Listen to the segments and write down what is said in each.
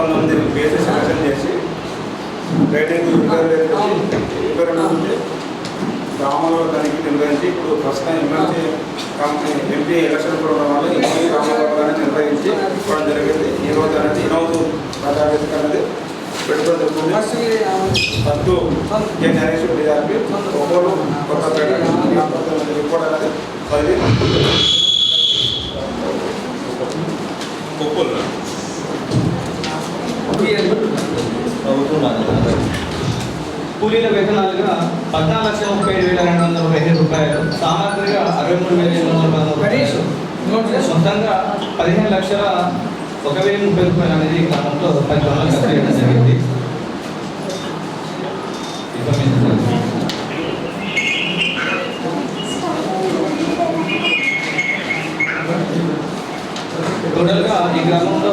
19 cases selection చేసి writing 22 గ్రామంలో తనిఖీ నిర్వహించి ఇప్పుడు ప్రస్తుతం ఎమ్మెల్సీ ఎంపీ ఎలక్షన్ కూడా ఉండడం వల్ల ఎంపీ గ్రామంలో నిర్వహించి ఇవ్వడం జరిగింది. ఈ రోజు అనేది ఈరోజు ప్రజావేదిక అనేది పెట్టుకోవడం జరుగుతుంది. ఫస్ట్ కే జ్ఞానేశ్వర డిఆర్పి ఒక్కోలు కొత్తపేట రిపోర్ట్ అనేది కూలీల వేతనాలుగా 14,37,215 రూపాయలు, సామాగ్రిగా 63,810 మొత్తంగా 15,01,030 రూపాయలు అనేది గ్రామంలో 10 పనులు ఖర్చు చేయడం జరిగింది. టోటల్గా ఈ గ్రామంలో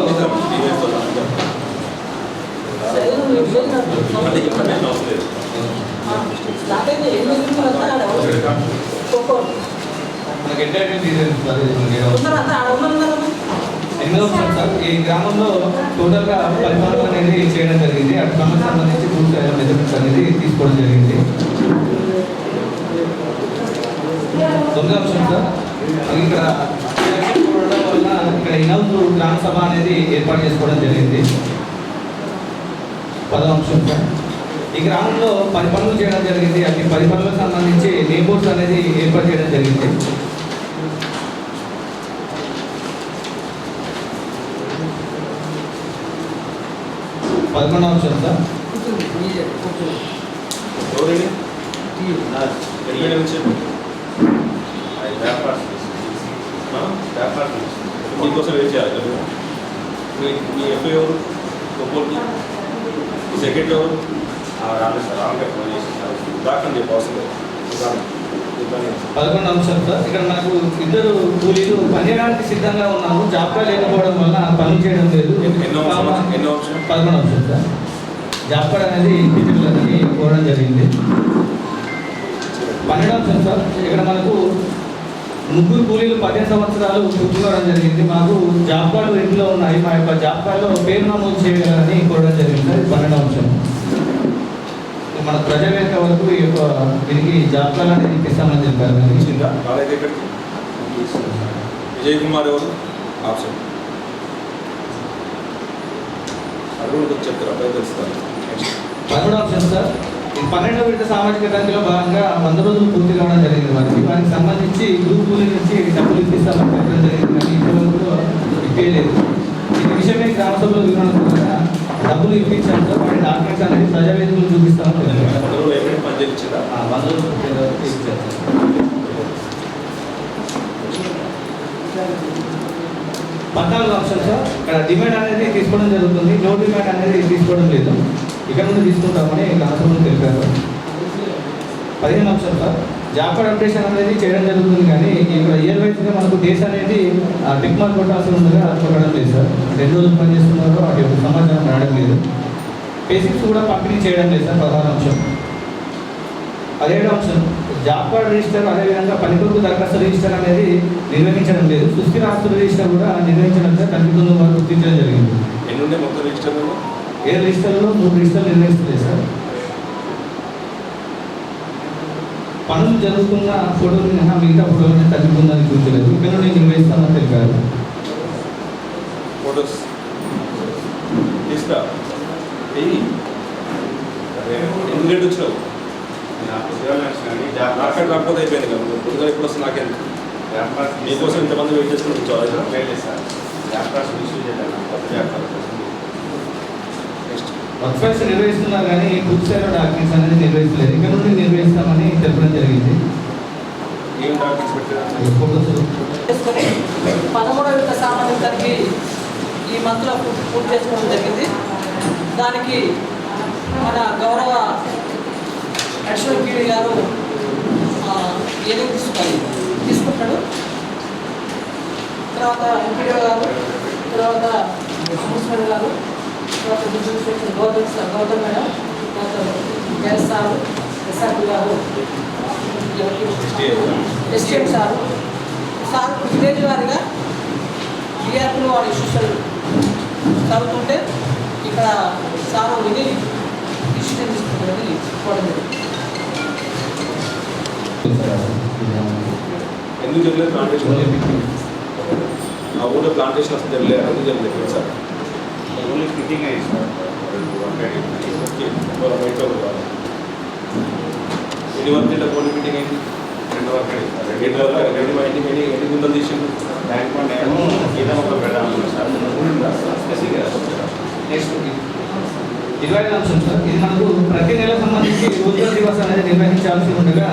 ఈ గ్రామంలో టోటల్గా పరిపాలన అనేది చేయడం జరిగింది. అటు సమస్య సంబంధించి పూర్తి మెజర్మెంట్స్ అనేది తీసుకోవడం జరిగింది. తొమ్మిది అంశం సార్, ఇక్కడ చూడడం వల్ల ఇక్కడ ఇనౌత్ గ్రామ సభ అనేది ఏర్పాటు చేసుకోవడం జరిగింది. 10వ అంశం సార్, ఈ గ్రామంలో పరిపాలన చేయడం జరిగింది. అటు పరిపాలనకు సంబంధించి నేబోర్డ్స్ అనేది ఏర్పాటు చేయడం జరిగింది. 11వ అంశం సార్, మీకోసం ఏం చేయాలి? మీ ఎఫ్ఐ ఎవరు, సెక్రటరీ ఎవరు? రాలేదు సార్, రాంగ్ ఫోన్ చేసి దాకా అవసరం. 11వ అంశం సార్, ఇక్కడ మనకు ఇద్దరు కూలీలు పనిచేయడానికి సిద్ధంగా ఉన్నారు. జాబ్గా లేకపోవడం వల్ల పనులు చేయడం లేదు. 11వ అంశం సార్, జాబ్ కార్డ్ అనేది ఇంటికి పోవడం జరిగింది. 12వ అంశం సార్, ఇక్కడ మనకు ముగ్గురు కూలీలు 15 సంవత్సరాలు పూర్తికోవడం జరిగింది. మాకు జాబ్ కార్డు ఇంట్లో ఉన్నాయి. మా యొక్క జాబ్ కార్డులో పేరు నమోదు చేయాలని కోరడం జరిగింది సార్. 12వ అంశం, మన ప్రజావేదిక వరకు ఈ యొక్క దీనికి జాబ్ కార్డు అనేది ఇప్పిస్తామని చెప్పారు. విజయ్ కుమార్ ఎవరు? ఆప్షన్ చెప్తారు, అబ్బాయి తెలుస్తారు. 13వ అంశం సార్, 12వ విడత సామాజిక తనిఖీలో భాగంగా 100 రోజులు పూర్తి కావడం జరిగింది. వారికి సంబంధించి గ్రూప్ కూలీల నుంచి డబ్బులు ఇప్పిస్తామని చెప్పడం జరిగింది, కానీ ఇంతవరకు ఇప్పలేదు. ఈ విషయమే గ్రామ సభలో వివరణ ద్వారా డబ్బులు ఇప్పించాము సార్. వాటి డాక్యుమెంట్స్ అనేది ప్రజావేదికలు చూపిస్తామని చెప్పారు. 100 రోజులు ఇప్పించారు. 14వ అంశం సార్, ఇక్కడ డిమాండ్ అనేది తీసుకోవడం జరుగుతుంది. నో డిమాండ్ అనేది తీసుకోవడం లేదు. ఇక్కడ నుండి తీసుకుంటామని రాష్ట్రంలో తెలిపారు. 15వ అంశం సార్, జాబ్ కార్డ్ అప్డేషన్ అనేది చేయడం జరుగుతుంది, కానీ ఇక్కడ ఇయర్ వైజ్గా మనకు డేస్ అనేది టిక్ మార్క్ కొట్టాల్సి ఉండగా కొట్టడం లేదు సార్. 2 రోజులు పనిచేస్తున్నారో వాటి యొక్క సమాచారం రావడం లేదు. బేసిక్స్ కూడా పంపిణీ చేయడం లేదు సార్. 16వ అంశం. 17వ అంశం, జాబ్ కార్డ్ రిజిస్టర్, అదేవిధంగా పనికొరకు దరఖాస్తు రిజిస్టర్ అనేది నిర్వహించడం లేదు. సుస్థిర ఆస్తుల రిజిస్టర్ కూడా నిర్వహించడం సార్. కనిపిస్తుందో వారు గుర్తించడం జరిగింది. ఎన్ని ఉండే మొత్తం రిజిస్టర్లు? 7 రిజిస్టర్లో 3 రిజిస్టర్లు నిర్వహిస్తుంది సార్. పనులు జరుగుతున్న ఫోటోలు మినహా మిగతా ఫోటోలు తగ్గుతుందని గుర్తులేదు. ఇక్కడ నుండి నిర్వహిస్తామని తెలిపారు. ఫోటోస్ తీసుకురా. ఎన్ని రేట్ వచ్చినావు? నాకంటే రాకపోతే అయిపోయింది కదా. పొద్దుగా ఎప్పుడు వస్తుంది నాకేంటి? మీకోసం ఇంతమంది వెయిట్ చేసుకుని కూర్చోవాలి సార్. వర్క్ ఫైల్స్ నిర్వహిస్తున్నారు, కానీ పూర్తిస్థాయిలో డాక్యుమెంట్స్ అనేది నిర్వహిస్తలేదు. ఇక్కడ నుండి నిర్వహిస్తామని తెలపడం జరిగింది. ఏం డాక్యుమెంట్స్ పెట్టారు? 13వ విడత సామాజిక తనిఖీ ఈ మంత్లో పూర్తి చేసుకోవడం జరిగింది. దానికి మన గౌరవ అడిషనల్ పీడీ గారు ఏదో తీసుకుంటాడు. తర్వాత ఎంపీడీ గారు, తర్వాత మున్సిపల్ గారు, తర్వాత డిస్ట్రిక్ట్ గౌతమ్ మేడం, తర్వాత ఎస్ఆర్ గారు, ఎస్టీఎం సార్ విలేజ్ వారిగా డిఆర్పీలో వారి ఇష్యూస్ చదువుతుంటే ఇక్కడ సార్ విని డిసిషన్ తీసుకుంటారని చెప్పడం జరిగింది. ఎందుకు జరగలేదు ప్లాంటేషన్? ఆ ఊళ్ళో ప్లాంటేషన్ అసలు జరగలేదు, ఎందుకు జరగలేదు సార్? ఓన్లీ ఫిట్టింగ్ అయ్యి సార్. బయట ఎన్ని వరకు అంటే ఓన్లీ ఫిట్టింగ్ అయింది? 2 వరకు ఎన్ని గుంతలు తీసిండు? ట్యాంక్ బండ్ ఏమో కింద ఒక పెట్టాలనుకున్నాను సార్. నెక్స్ట్ 25వ అంశం సార్, ఇది మనకు ప్రతి నెల సంబంధించి రోజ్గార్ దివస్ అనేది నిర్వహించాల్సి ఉండగా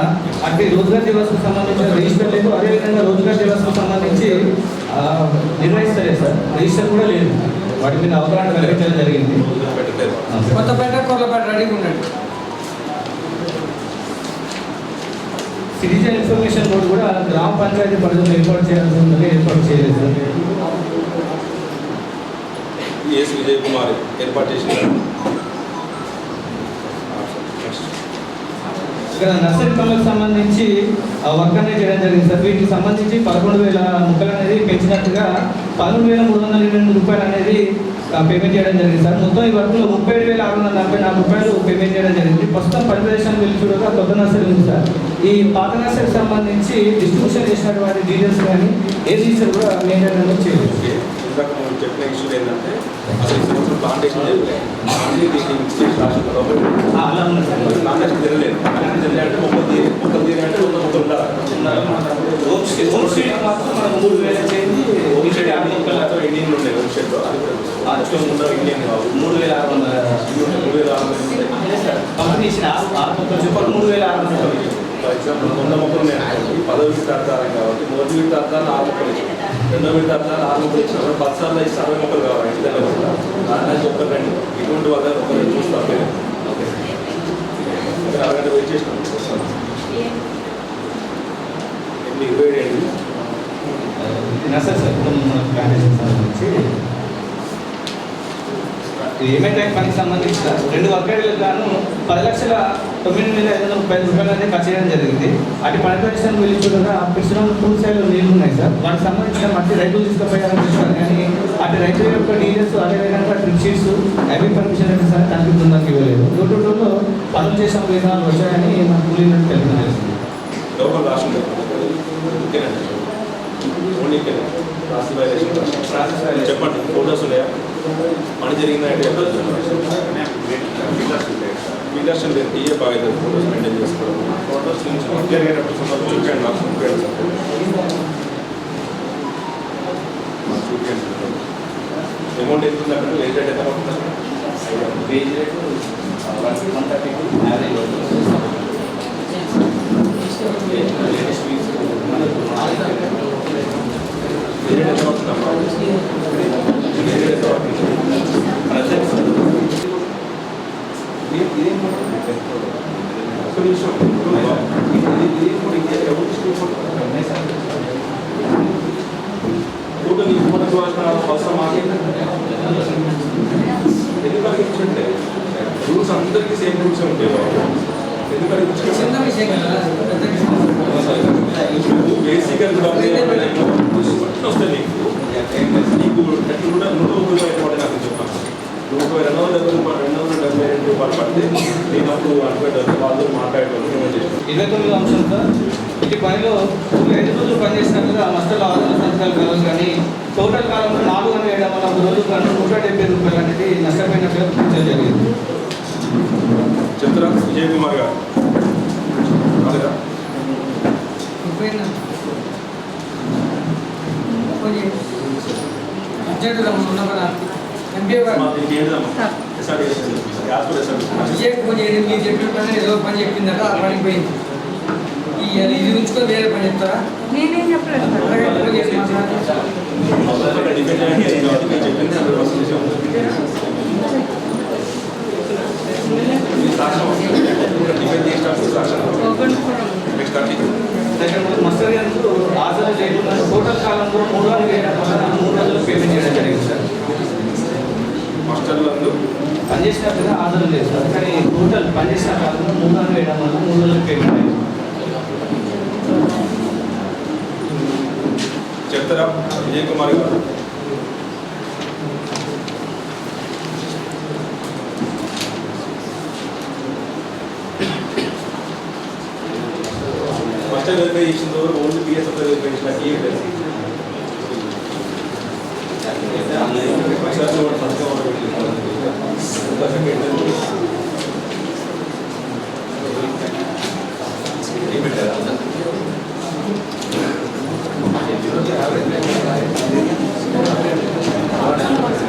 అంటే రోజ్గార్ దివస్కు సంబంధించిన రిజిస్టర్ లేదు, అదేవిధంగా రోజ్గార్ దివస్కు సంబంధించి నిర్వహిస్తలేదు సార్, రిజిస్టర్ కూడా లేదు. వాటి మీద అవగాహన కల్పించడం జరిగింది. పెట్టలేదు. కొత్తపేట కొల్లపేట రెడీగా ఉండండి. సిటిజన్ ఇన్ఫర్మేషన్ బోర్డు కూడా గ్రామ పంచాయతీ పరిధిలో ఏర్పాటు చేయాల్సి ఉందని ఏర్పాటు చేయలేదు సార్. ఎస్ విజయ్ కుమార్ ఏర్పాటు చేసిన ఇక్కడ నర్సరీ పనులకు సంబంధించి వర్క్ అనేది చేయడం జరిగింది సార్. వీటికి సంబంధించి 11,000 మొక్కలు అనేది పెంచినట్టుగా 11,328 రూపాయలు అనేది పేమెంట్ చేయడం జరిగింది సార్. మొత్తం ఈ వర్క్లో 37,644 రూపాయలు పేమెంట్ చేయడం జరిగింది. ప్రస్తుతం పని ప్రదేశాన్ని వెళ్ళి చూడగా కొత్త నర్సరీ ఉంది సార్. ఈ పాత నర్సరీకి సంబంధించి డిస్ట్రిబ్యూషన్ చేసినటువంటి డీటెయిల్స్ కానీ ఏ రిజిస్టర్ కూడా మెయింటైన్ అనేది చేయలేదు. ఇందాక మనం చెప్పిన ఇష్యూ ఏంటంటే అసలు ఈ సంవత్సరం ప్లాంటేషన్ జరగలేదు. అలా ఉంది సార్. ప్లాంటేషన్ జరగలేదు. అంటే మొక్కలు తీరి అంటే ఉన్న మొక్కలు ఉండాలి. హోమ్ స్టేట్ మాత్రం మనకు 3,000 చేయండి. హోమ్ స్టేట్ ఇండియన్ ఉన్నాయి. హోమ్ స్టేట్లో అది కూడా ఇండియన్ కావు. 3,600 కంపెనీ ఇచ్చిన 6 మొక్కలు చెప్పాలి. 3,600 ఫర్ ఎగ్జాంపుల్ 100 మొక్కలు ఉన్నాయి అనుకోండి. 10వ విడత అర్థాలు కాబట్టి మొదటి విడత అర్థాలు 6 మొక్కలు ఇచ్చాం, 2వ విడత అర్థాలు 6 మొక్కలు ఇచ్చాం. 10 సార్లు ఇచ్చి 60 మొక్కలు కావాలి. ఇంటి దగ్గర కూడా దాంట్లో ఒక్క రండి. ఇటువంటి వాళ్ళ ఒకరు చూస్తాం. ఓకే ఇక్కడ అరగంట వెయిట్ చేసినాం. ఎన్ని 27 నర్సరీ సార్. మన ప్లాంటేషన్ సంబంధించి ఏమైతే పనికి సంబంధించి సార్ 2 వర్గాలకు గాను 10,09,530 రూపాయలు అనేది ఖర్చు చేయడం జరిగింది. అటు పని ప్రదేశానికి వెళ్ళి చూడగా పిలిచిన పూర్తి స్థాయిలో నీళ్ళు ఉన్నాయి సార్. వాటికి సంబంధించిన మట్టి రైతులు తీసుకుపోయారని చూసారు, కానీ అటు రైతుల యొక్క డీటెయిల్స్ అదేవిధంగా ట్రిప్ షీట్స్ అవి పర్మిషన్ అయితే సార్ దానికి బృందానికి ఇవ్వలేదు. టోటల్లో పనులు చేసిన విధానాలు వచ్చాయని మన కూలీలను తెలియడం జరిగింది. లోపల రాష్ట్రం ఓన్లీ చెప్పండి. ఫోటోస్ ఉన్నాయా? పని జరిగిందా? ఇండస్ట్రియల్ లేదు. టీఏ బాగా అవుతుంది. ఫోటోస్ మెయింటైన్ చేసుకోవడం. ఫోటోస్ నుంచి జరిగేటప్పుడు చూపించండి. నాకు చూపించండి. అమౌంట్ ఎంత ఉంది అక్కడ? వేజ్ రేట్ ఎంత పడుతుంది? వేజ్ రేటు 132 యావరేజ్ రూల్స్ అందరికీ సేమ్ రూల్స్ ఉంటాయి. ఎందుకంటే బేసిక్గా వస్తుంది నీకు 170 రూపాయలు నాకు చెప్పాను. 272 రూపాయలు పడితే నేను అప్పుడు అనుకుంటాను వాళ్ళు మాట్లాడేవాళ్ళు. 29వ అంశం సార్, ఇటు పనిలో 5 రోజులు పనిచేసినట్లుగా మస్టర్లో ఆదాయ సంస్థలు కావాలి, కానీ టోటల్ కాలంలో 407 వల్ల ఒక రోజు 170 రూపాయలు అనేది నష్టపోయినట్లుగా గుర్తించడం జరిగింది. చిత్ర విజయ్ కుమార్ గారు మీరు చెప్పిన పని ఏదో పని చెప్పిందట ఆ పని పోయింది. ఇది ఉంచుకొని వేరే పని చెప్తారా? నేనేం చెప్పలేదు మస్టర్ గారు హాజరు చేయకుండా టోటల్ కాలంలో 3 రోజులు పేమెంట్ చేయడం జరిగింది సార్. మాస్టర్లు పనిచేసినట్టుగా హాజరు లేదు సార్, కానీ టోటల్ పనిచేసిన కాలంలో 3 వేయడం వల్ల 3 రోజులు పేమెంట్ అయింది. చెప్తారా విజయ్ కుమార్ గారు? వెరిఫై చేసిన ఓన్లీ పిఎస్ఎఫ్ వెరిఫై చేసిన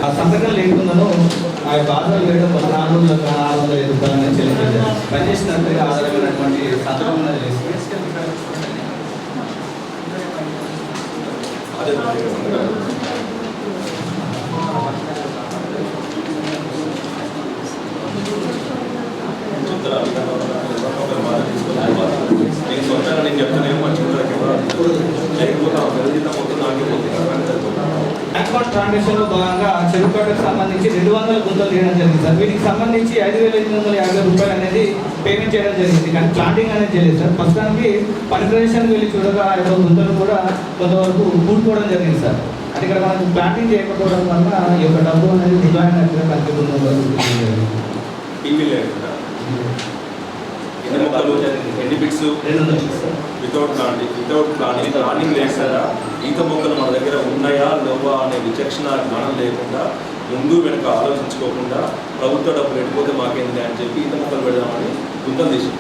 ఆ సంతకం లేకుండాను ఆ యొక్క ఆధారాలు వేయడం వల్ల 4,605 రూపాయలు చెల్లించారు. పనిచేసినట్టుగా ఆధారమైనటువంటి సంతకం చేసి నేను చెప్తానే బ్యాంక్ ట్రాన్సాక్షన్ లో భాగంగా చెరుకుగడ్డకు సంబంధించి 200 గుంతలు తీయడం జరిగింది సార్. వీటికి సంబంధించి 5,850 రూపాయలు అనేది పేమెంట్ చేయడం జరిగింది. కానీ ప్లాంటింగ్ అనేది చేయలేదు సార్. ప్రస్తుతానికి పని ప్రదేశానికి వెళ్ళి చూడగా ఆ యొక్క గుంతలు కూడా కొంతవరకు కూడుకోవడం జరిగింది సార్. అంటే ఇక్కడ మనకు ప్లాంటింగ్ చేయకపోవడం వల్ల ఈ యొక్క డబ్బు అనేది వృధా అయినట్టుగా కనిపిస్తుంది. ఎండిపిట్స్ వితౌట్ ప్లానింగ్ లేకుండా ఈత మొక్కలు మన దగ్గర ఉన్నాయా లేవా అనే విచక్షణ జ్ఞానం లేకుండా ముందు వెనక ఆలోచించుకోకుండా ప్రభుత్వ డబ్బులు ఎడిపోతే మాకేంది అని చెప్పి ఈత మొక్కలు పెడదామని గుంతలు తీసి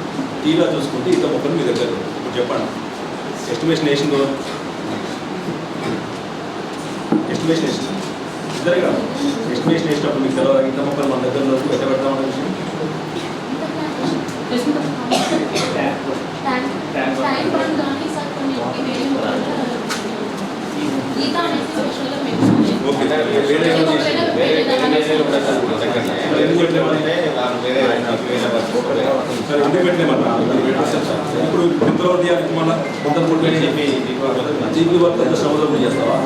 తీరా చూసుకుంటే ఈత మొక్కలు మీ దగ్గర ఇప్పుడు చెప్పండి ఎస్టిమేషన్ వేసిందో ఎస్టిమేషన్ వేసింది ఇద్దరే కాదు ఎస్టిమేషన్ వేసినప్పుడు మీకు తెలియదు ఈత మొక్కలు మన దగ్గర ఎట్ట పెడతామనే విషయం ఇప్పుడు గుంతలోకి మన గుంతలు పుట్టి జీపీ వర్క్ అంతా సముద్రం చేస్తావా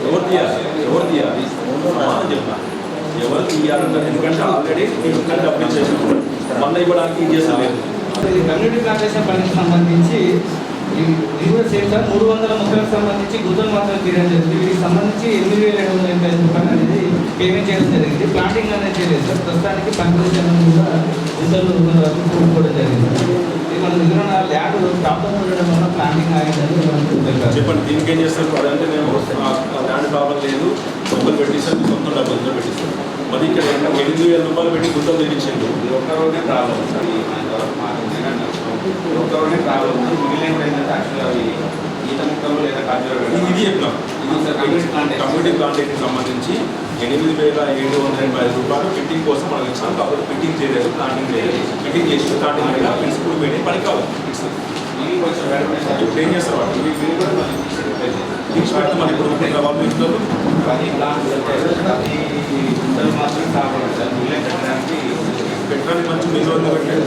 ఎవరు తీయాలి చెప్పిన ఎవరు తీయాలంటారు ఎందుకంటే ఆల్రెడీ నేను అప్లై చేసినప్పుడు మళ్ళీ ఇవ్వడానికి ఇది చేస్తలేదు. కమ్యూనిటీ ప్లాంటేషన్ పనికి సంబంధించి ఇది కూడా సేమ్ సార్ 300 మొక్కలకు సంబంధించి గుంతలు మాత్రం తీయడం జరిగింది. వీటికి సంబంధించి 8,750 రూపాయలు అనేది పేమెంట్ చేయడం జరిగింది. ప్లాంటింగ్ అనేది చేయలేదు సార్. ప్రస్తుతానికి పని ప్రదేశాలను కూడా గుంతలు కూడుకోవడం జరిగింది. ఇది మన దగ్గర ఉన్న ల్యాబ్ ప్రాబ్లం ఉండడం వల్ల ప్లాంటింగ్ అయ్యిందని చెప్పండి దీనికి ఏం చేస్తారు అదంటే నేను ల్యాండ్ ప్రాబ్లం లేదు మొక్కలు పెట్టిస్తాను సొంత డబ్బులతో పెట్టిస్తాను మరి ఇక్కడ 8,000 రూపాయలు పెట్టి గుంతలు తెప్పించండి ఒక్కరోజే ప్రాబ్లం ఒక్కరోజే ప్రాబ్లం మిగిలిన కూడా ఏంటంటే యాక్చువల్గా అవి ఈత ముక్కలు లేదా ఇది చెప్పినాం కమ్యూనిటీ ప్లాంటేషన్ సంబంధించి 8,750 రూపాయలు ఫిట్టింగ్ కోసం మనకు ఇచ్చాం కాబట్టి ఫిట్టింగ్ చేయలేదు ప్లాంటింగ్ చేయలేదు ఫిట్టింగ్ చేసి ప్లాంటింగ్ మీద ఫిట్స్ కూడా పోయినాయి పని కావాలి ఫిట్స్ ఇప్పుడు ఏం చేస్తారు వాళ్ళు ఫిక్స్ పెడితే మన ఇప్పుడు వాళ్ళు ఇంట్లో 10 ప్లాంట్స్ మాత్రం కావాలి సార్ మిగిలిన పెట్టడానికి పెట్టడానికి మంచి నిల్వ పెట్టలేదు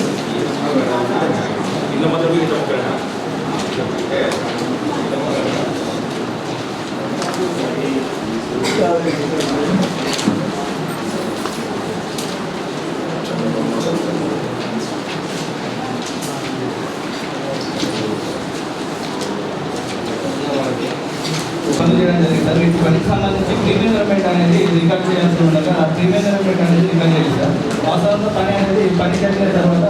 ఇళ్ళ మధ్య మీరు చెప్పారా పనులు చేయడం జరిగింది సార్. వీటి పనికి సంబంధించి ప్రీమియర్మెంట్ అనేది రికార్డ్ చేయాల్సి ఉండగా ప్రీమియర్మెంట్ అనేది రికార్డ్ చేయాలి సార్. వాస్తవంగా పని జరిగిన తర్వాత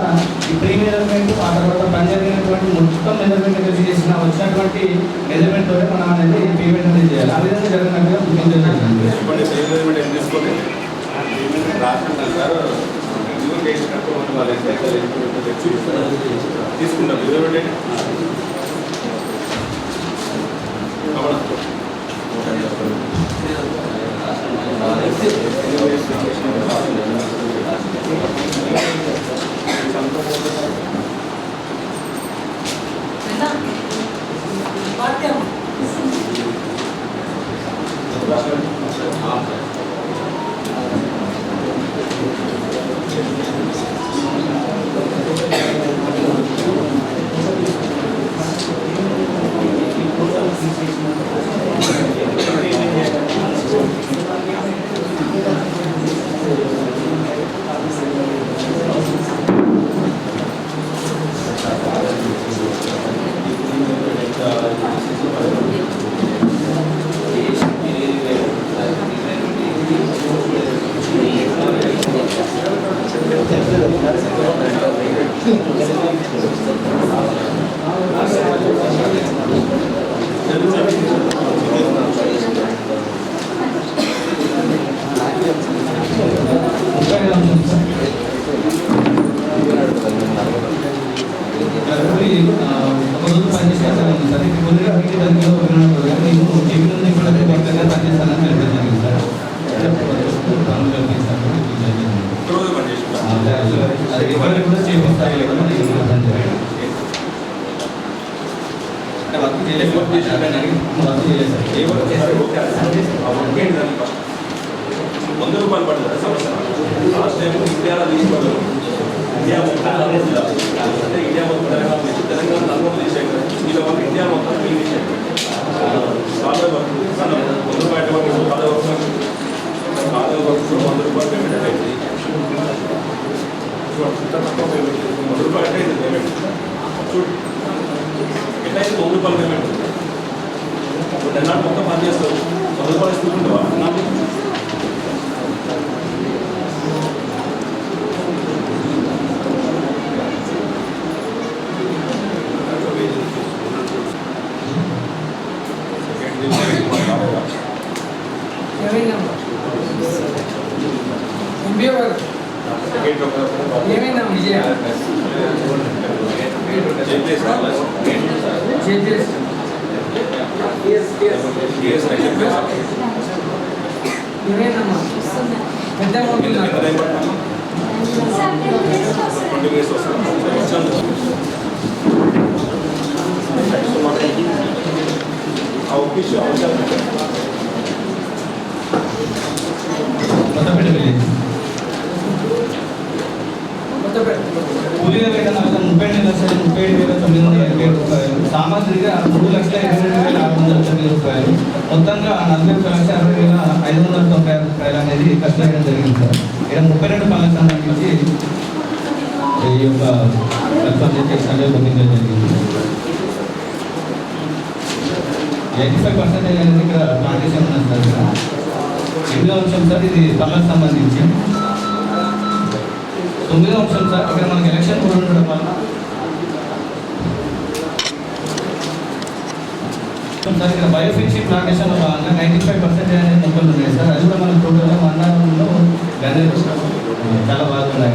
ఈ ప్రీమియర్మెంట్ ఆ తర్వాత పని జరిగినటువంటి మొత్తం మెజర్మెంట్ కలిసి చేసిన వచ్చినటువంటి మెజర్మెంట్ తోనే మనం అనేది పేమెంట్ అనేది చేయాలి. ఆ విధంగా జరిగినట్టుగా రాసుకుంటాం సార్ రివ్యూ చేసినప్పుడు వాళ్ళు తీసుకుంటాం మెజర్మెంట్ పనిచేసేది ఉంది సార్. ఇది కొద్దిగా వీటి దగ్గరలో వినప్పుడు నేను టీవీ నుండి కూడా వర్గంగా పనిచేస్తానని తెలియడం జరిగింది సార్. రోజు పనిచేస్తున్నా అది రికార్డు కూడా చేపిస్తాను వర్క్ చేయలేదు వర్క్ చేయలేదు సార్. ఏ వర్క్ చేస్తారు? ఓకే ఆ వర్క్ ఏంటంటే ₹100 పడుతుంది సంవత్సరం. లాస్ట్ టైం ఇండియాలో తీసుకోవడం ఇండియా మొత్తం అంటే ఇండియా మొత్తం తెలంగాణ నల్గొండ తీసేయండి. ఇలా వర్క్ ఇండియా మొత్తం మీ తీసేయండి. చాలా వర్క్ ₹100 వర్క్ చాలా వర్క్ చాలా వర్క్ ₹100 పేమెంట్ అయింది. ₹100 అంటే ఇది పేమెంట్ చూడు ఎట్లయితే ₹100 పేమెంట్ నెలనాడు మొత్తం పని చేస్తారు. ₹100 ఇస్తుంటావా నాకు ఏమైనా విజయ ఏమైనా పెద్ద కూలీల వేతన 32,37,987 రూపాయలు, సామాగ్రిగా 3,22,609 రూపాయలు, మొత్తంగా 41,60,596 రూపాయలు అనేది ఖర్చు చేయడం జరిగింది సార్. ఇక్కడ 32 పనులకు సంబంధించి ఈ యొక్క సర్వే గుర్తించడం జరిగింది. 85% అనేది ఇక్కడ ప్లాంటేషన్ ఉన్నది సార్. ఇక్కడ 8వ అంశం సార్, ఇది పనులకు సంబంధించి. 9వ అంశం సార్, ఇక్కడ మనకి ఎలక్షన్ కూడా ఉండడం వల్ల సార్ ఇక్కడ బయోఫిక్సీ ప్లాంటేషన్లో భాగంగా 95% అనేది మొక్కలు ఉన్నాయి సార్. అది కూడా మన టోటల్గా మండలంలో గణేష్ చాలా బాగా ఉన్నాయి.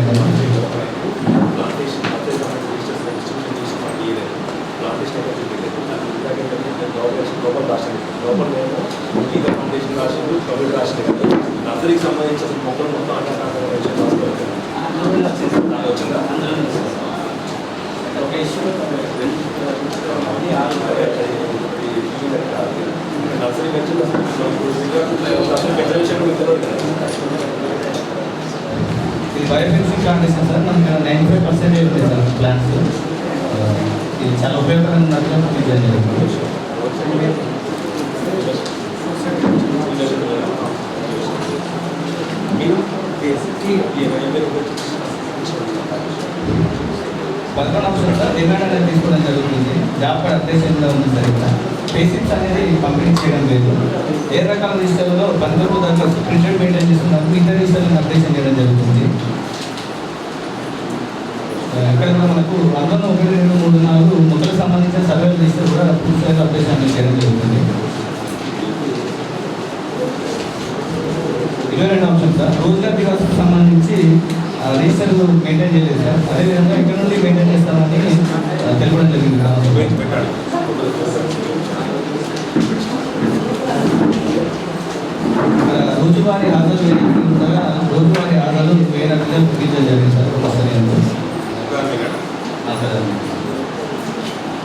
నర్సరీకి సంబంధించిన మొక్కలు మొత్తం వచ్చిందా నర్సరీ ఇది బయోఫిక్సీ ప్లాంటేషన్ సార్. మనకి 95% ఉంటాయి సార్ ప్లాంట్స్. ఇది చాలా ఉపయోగకరంగా పదకొండు అంశాలు సార్ డిమాండ్ అనేది తీసుకోవడం జరుగుతుంది. జాబ్ కార్డ్ అప్డేషన్లో ఉంది సార్. ఇక్కడ పేసిప్స్ అనేది పంపిణీ చేయడం లేదు. ఏ రకాల రిజిస్టర్లలో 12 దాకా ప్రింటెడ్ మెయింటైన్ చేస్తున్నారు. మిగతా రిజిస్టర్లను అప్డేషన్ చేయడం జరుగుతుంది. ఇక్కడ కూడా మనకు 1, 2, 3, 4 మొక్కలకు సంబంధించిన సర్వే రిజిస్టర్ కూడా పూర్తిగా అప్డేషన్ చేయడం జరుగుతుంది. 22వ అంశం సార్, రోజుగార్ దివాసుకు సంబంధించి రిజిస్టర్ మెయింటైన్ చేయలేదు సార్. అదేవిధంగా ఇక్కడ నుండి మెయింటైన్ చేస్తామని తెలపడం జరిగింది. రోజువారీ ఆదాలు రోజువారీ ఆదాలు వేయనట్టుగా గుర్తించడం జరిగింది సార్.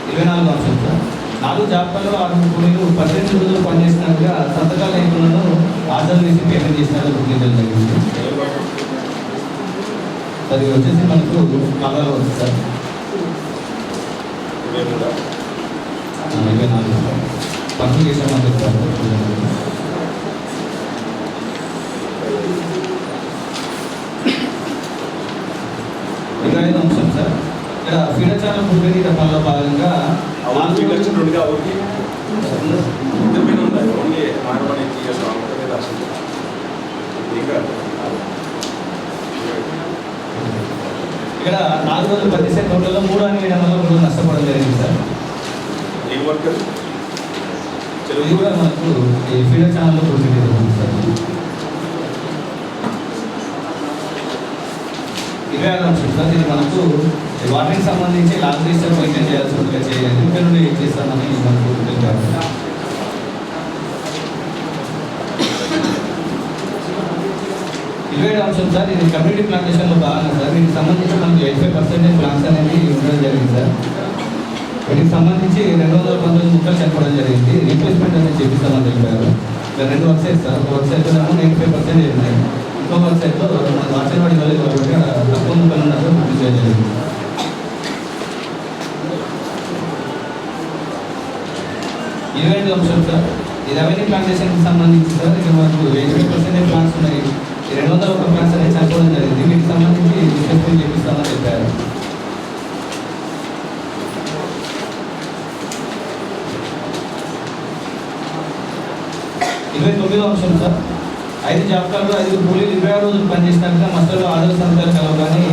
24వ అంశం సార్, 4 జాబితాలో 6 కూలీలు 18 రోజులు పనిచేసినట్టుగా సంతకాల లేఖలను ఆర్డర్ వేసి పేమెంట్ చేసినట్టు గుర్తించడం జరిగింది. అది వచ్చేసి మనకు కళలో ఉంది సార్. 24 పనులు చేసామని చెప్తారు. 25వ అంశం సార్, ఇక్కడ ఫీడర్ ఛానల్ పునరుద్ధరణ పనుల భాగంగా ఇక్కడ 4 రోజులు పనిచేసే టోటల్లో 3 అని వేయడం వల్ల 3 నష్టపోవడం జరిగింది సార్. ఇది కూడా మనకు ఈ ఫీడర్ ఛానల్లో పునరుద్ధరణ జరుగుతుంది సార్. 26వ అంశం సార్, ఇది మనకు వాటర్కి సంబంధించి లాగ్ రిజిస్టర్ మెయింటైన్ చేయాల్సి ఉంటుంది చేయాలి. దగ్గరుండి చేస్తామని మనకు తెలిపారు. ఇరవై అంశం సార్, ఇది కమ్యూనిటీ ప్లాంటేషన్లో భాగంగా సార్ దీనికి సంబంధించి మనకు 85% ప్లాన్స్ అనేది ఉండడం జరిగింది సార్. వీటికి సంబంధించి 219 ముక్కలు చనిపోవడం జరిగింది. రీప్లేస్మెంట్ అనేది చేపిస్తామని తెలిపారు. ఇలా 2 వర్క్ సైట్ సార్, ఒక వర్క్ సైట్లో 95% ఉన్నాయి, ఇంకో వర్క్ సైట్లో మన వాచర్వాడి వాళ్ళు కాబట్టి తక్కువ ముక్కలు ఉన్నట్టు గుర్తు చేయడం జరిగింది. 25 అంశం సార్, ఈ రెవెన్యూ ప్లాంటేషన్కి సంబంధించి సార్ ఇక్కడ మనకు 85% ప్లాన్స్ ఉన్నాయి. 201 ప్లాన్స్ అనేది చనిపోవడం జరిగింది. వీటికి సంబంధించి రీప్లేస్మెంట్ చేపిస్తామని చెప్పారు. 29వ అంశం సార్, 5 జాబ్ కార్డులు 5 కూలీలు 26 రోజులు పనిచేసినాక మస్తలో ఆధార్ సంతకాలు కలవగానే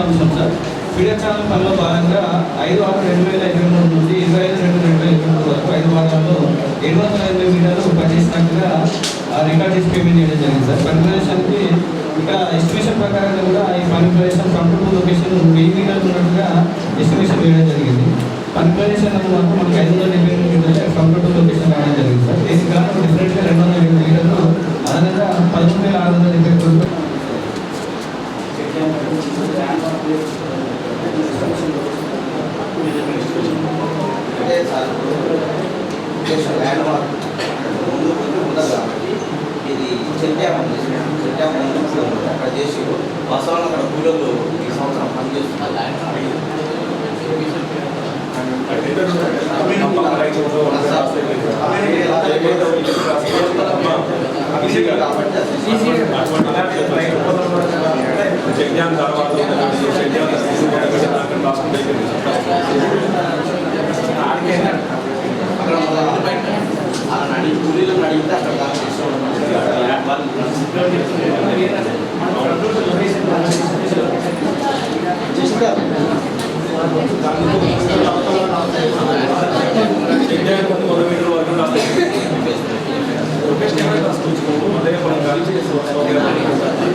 అంశం సార్, ఫీడర్ ఛానల్ పనిలో భాగంగా 5/6/2023 నుండి 25/2/2023 వరకు 5 వారాల్లో 780 మీటర్లు పనిచేసినట్టుగా రికార్డ్ చేసి పేమెంట్ చేయడం జరిగింది సార్. పని ప్రదేశానికి ఇక్కడ ఎస్టిమేషన్ ప్రకారంగా కూడా ఈ పని ప్రదేశం కంప్యూటర్ లొకేషన్ 1000 మీటర్లు ఉన్నట్టుగా ఎస్టిమేషన్ వేయడం జరిగింది. పని ప్రదేశం మాత్రం మనకి 570 మీటర్లు కంప్యూటర్ లొకేషన్ రావడం జరిగింది సార్. దీనికి కారణం డిఫరెంట్గా 207 మీటర్లు అదనంగా 13,672 అంటే సార్ ల్యాండ్ మార్క్ ముందు ఉండదు కాబట్టి ఇది చెట్టామని అక్కడ చేసి వాస్తవాన్ని అక్కడ కూలీలు ఈ సంవత్సరం పనిచేస్తున్నారు. చెక్యాన్ తర్వాత అక్కడ అలా అడిగి కూలీలను అడిగితే అక్కడ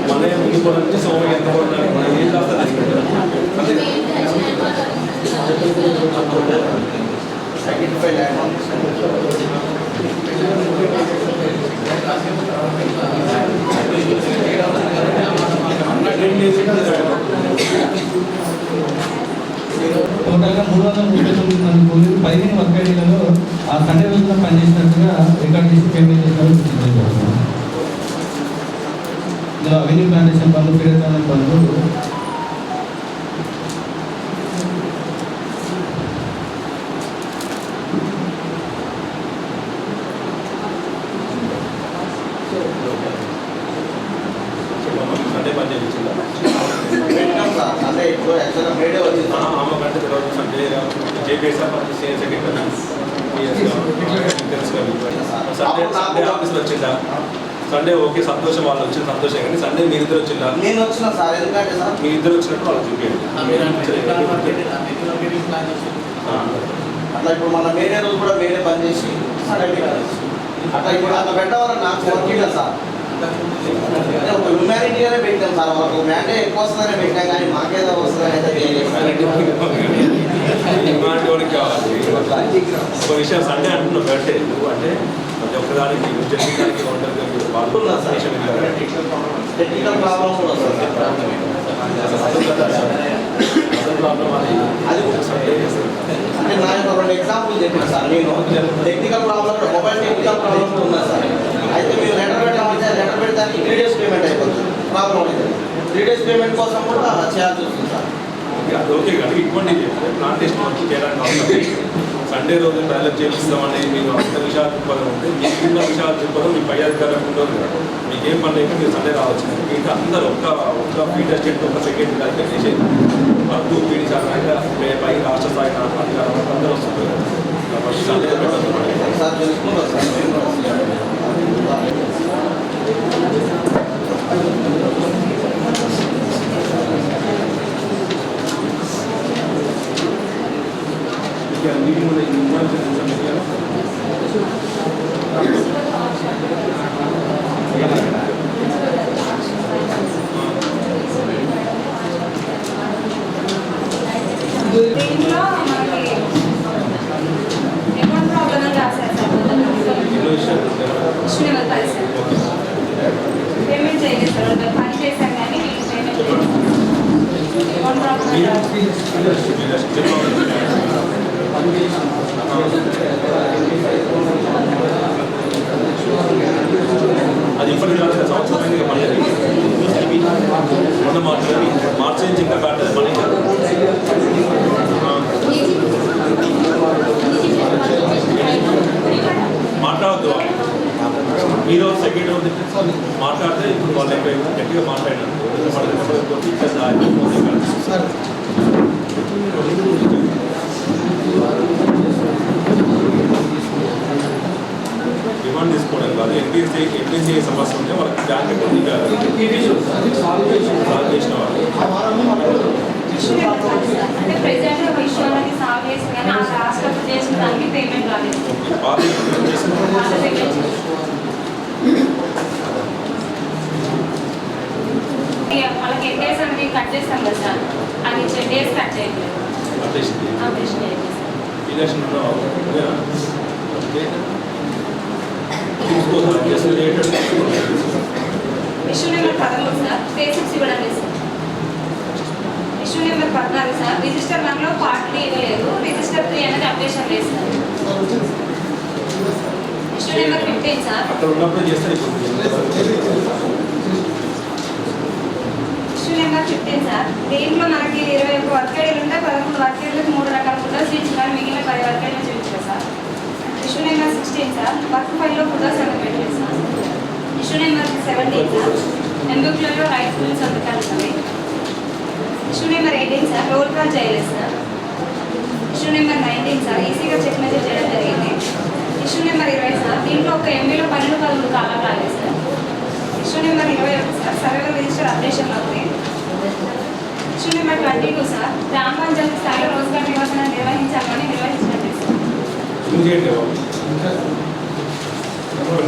మన ముందు కూడా నుంచి సోమకి ఎంత పడుతుంది మనం ఏం రాస్తుంది ఐడెంటిఫై ల్యాండ్ టోటల్గా 339 మంది కూలీలు 15 వర్క్ ఐడీలలో ఆ సండే రోజున పనిచేసినట్టుగా రికార్డ్ చేసి పేమెంట్ చేసినట్టు గుర్తించారు. ఇందులో అవెన్యూ ప్లాంటేషన్ పనులు, ఫీడర్ ఛానల్ పనులు సండే పని చేయించిందా పెట్టినాం సార్. అంటే ఇప్పుడు యాక్చువల్గా మేడే వచ్చింది అమ్మ కంటే తర్వాత Sunday JPS second Sunday Sunday ఆఫీస్లో వచ్చిందా? సండే ఓకే సంతోషం, వాళ్ళు వచ్చిన సంతోషం, కానీ సండే మీ ఇద్దరు వచ్చిందా? నేను వచ్చిన సార్. ఎందుకంటే సార్ మీ ఇద్దరు వచ్చినట్టు వాళ్ళు చూపించండి. అట్లా ఇప్పుడు మన మేడే రోజు కూడా మేడే పని చేసి అట్లా ఇప్పుడు అట్లా పెట్టవాలని నాకు వర్కింగ్ సార్. అంటే ఒక హ్యూమానిటీగానే పెట్టాం సార్. వాళ్ళకు మ్యాండే ఎక్కువ వస్తుందనే పెట్టాం, కానీ మాకేదో వస్తుందని అయితే ఇలాంటి వాడికి కావాలి. ఒక విషయం సండే అంటున్నావు బర్త్డే నువ్వు అంటే ప్రతి ఒక్కదానికి జన్మదానికి ఉంటుంది బాగున్నా సార్. టెక్నికల్ ప్రాబ్లం కూడా వస్తుంది అది అంటే నా యొక్క 2 ఎగ్జాంపుల్ చెప్పాను సార్. నేను technical problem mobile technical problem ఉన్నా సార్. అయితే మీరు లెటర్ పెట్టామంటే లెటర్ పెడతానికి 3 days పేమెంట్ అయిపోతుంది. ప్రాబ్లం అయితే 3 days పేమెంట్ కోసం కూడా చేయాల్సి వస్తుంది సార్. ఓకే కానీ ఇటువంటి ప్లాంటేషన్ వర్క్ చేయడానికి సండే రోజు బ్యాలెన్స్ చేపిస్తామని మీకు అంత విషయాలు దృక్పథం ఉంటే మీకున్న విషయాల దృక్పథం మీ పై అధికారులకు ఉండదు కదా. మీకేం పని లేక మీరు సండే రావచ్చు. మీకు అందరూ ఒక్క ఫీల్డ్ అసిస్టెంట్ ఒక సెక్రటరీ కలిపి చేసేది వర్క్ పీడీ శాఖ పై రాష్ట్ర స్థాయి అధికారులు అందరూ వస్తుంటారు కాబట్టి సండే పెట్టదు. సార్ తెలుసుకుంటారు సార్ మేము కూడా. మీటింగ్ దీంట్లో మనకి అకౌంట్ ప్రాబ్లం అని రాశారు సార్. శ్రీనివాస్ పది సార్ పేమెంట్ చేయలేదు సార్. వాళ్ళు పని చేశారు కానీ పేమెంట్ అకౌంట్ ప్రాబ్లం అని అది ఇప్పటికి రాసిన సంవత్సరం మళ్ళీ మొన్న మార్చి నుంచి ఇంకా కాదు మళ్ళీ మాట్లాడద్దు. మీరు సెకండ్ మాట్లాడితే ఇప్పుడు వాళ్ళు గట్టిగా మాట్లాడినారు. డిమాండ్ తీసుకోవడం కాదు. ఎన్టీసీ సమస్య ఉంటే వాళ్ళకి బ్యాంక్ సాల్వ్ చేసిన వాళ్ళు అంటే ప్రెజెంట్ ఒక ఇష్యూ అనేది సాల్వ్ చేసి కానీ ఆ లాస్ట్ అప్పుడు చేసిన దానికి పేమెంట్ రాలేదు. వాళ్ళకి 8 days అనేది కట్ చేస్తాం కదా సార్. అది 10 days కట్ చేయలేదు. Issue number 13 sir. బేసిక్స్ ఇవ్వడం లేదు sir. Issue number 14 sir. Register 1లో పార్ట్ డి ఇవ్వలేదు. రిజిస్టర్ 3 అనేది అప్డేషన్ లేదు సార్. Issue number 15 sir. అక్కడ ఉన్నప్పుడు చేస్తే ఇష్యూ నెంబర్ 15 సార్. దీంట్లో మనకి 21 వర్క్ ఐడీలు ఉంటే 11 వర్క్ ఐడీలకు 3 రకాల ఫోటోస్ ఇచ్చినారు. మిగిలిన 10 వర్క్ ఐడీలు చూపించారు sir. Issue number 16 sir. Work ఫైల్లో ఫోటోస్ అనేది పెట్టలేదు సార్. Issue number 17 sir. ఎంబుక్లలో రైట్ ఫుల్ సంతకాలు ఉన్నాయి. Issue number 18 sir. Roll call చేయలేదు సార్. Issue number 19 sir. ఈసీగా చెక్ మెసేజ్ చేయడం జరిగింది. Issue number 20 sir. దీంట్లో ఒక ఎంబీలో 12 కాలం రాలేదు సార్. Issue number 21 sir. సర్వేలో రిజిస్టర్ అప్డేషన్ అవుతుంది. Issue number 22 sir. గ్రామ పంచాయతీ స్థాయిలో రోజుగారు నివాసన నిర్వహించాలని నిర్వహించినట్టు సార్.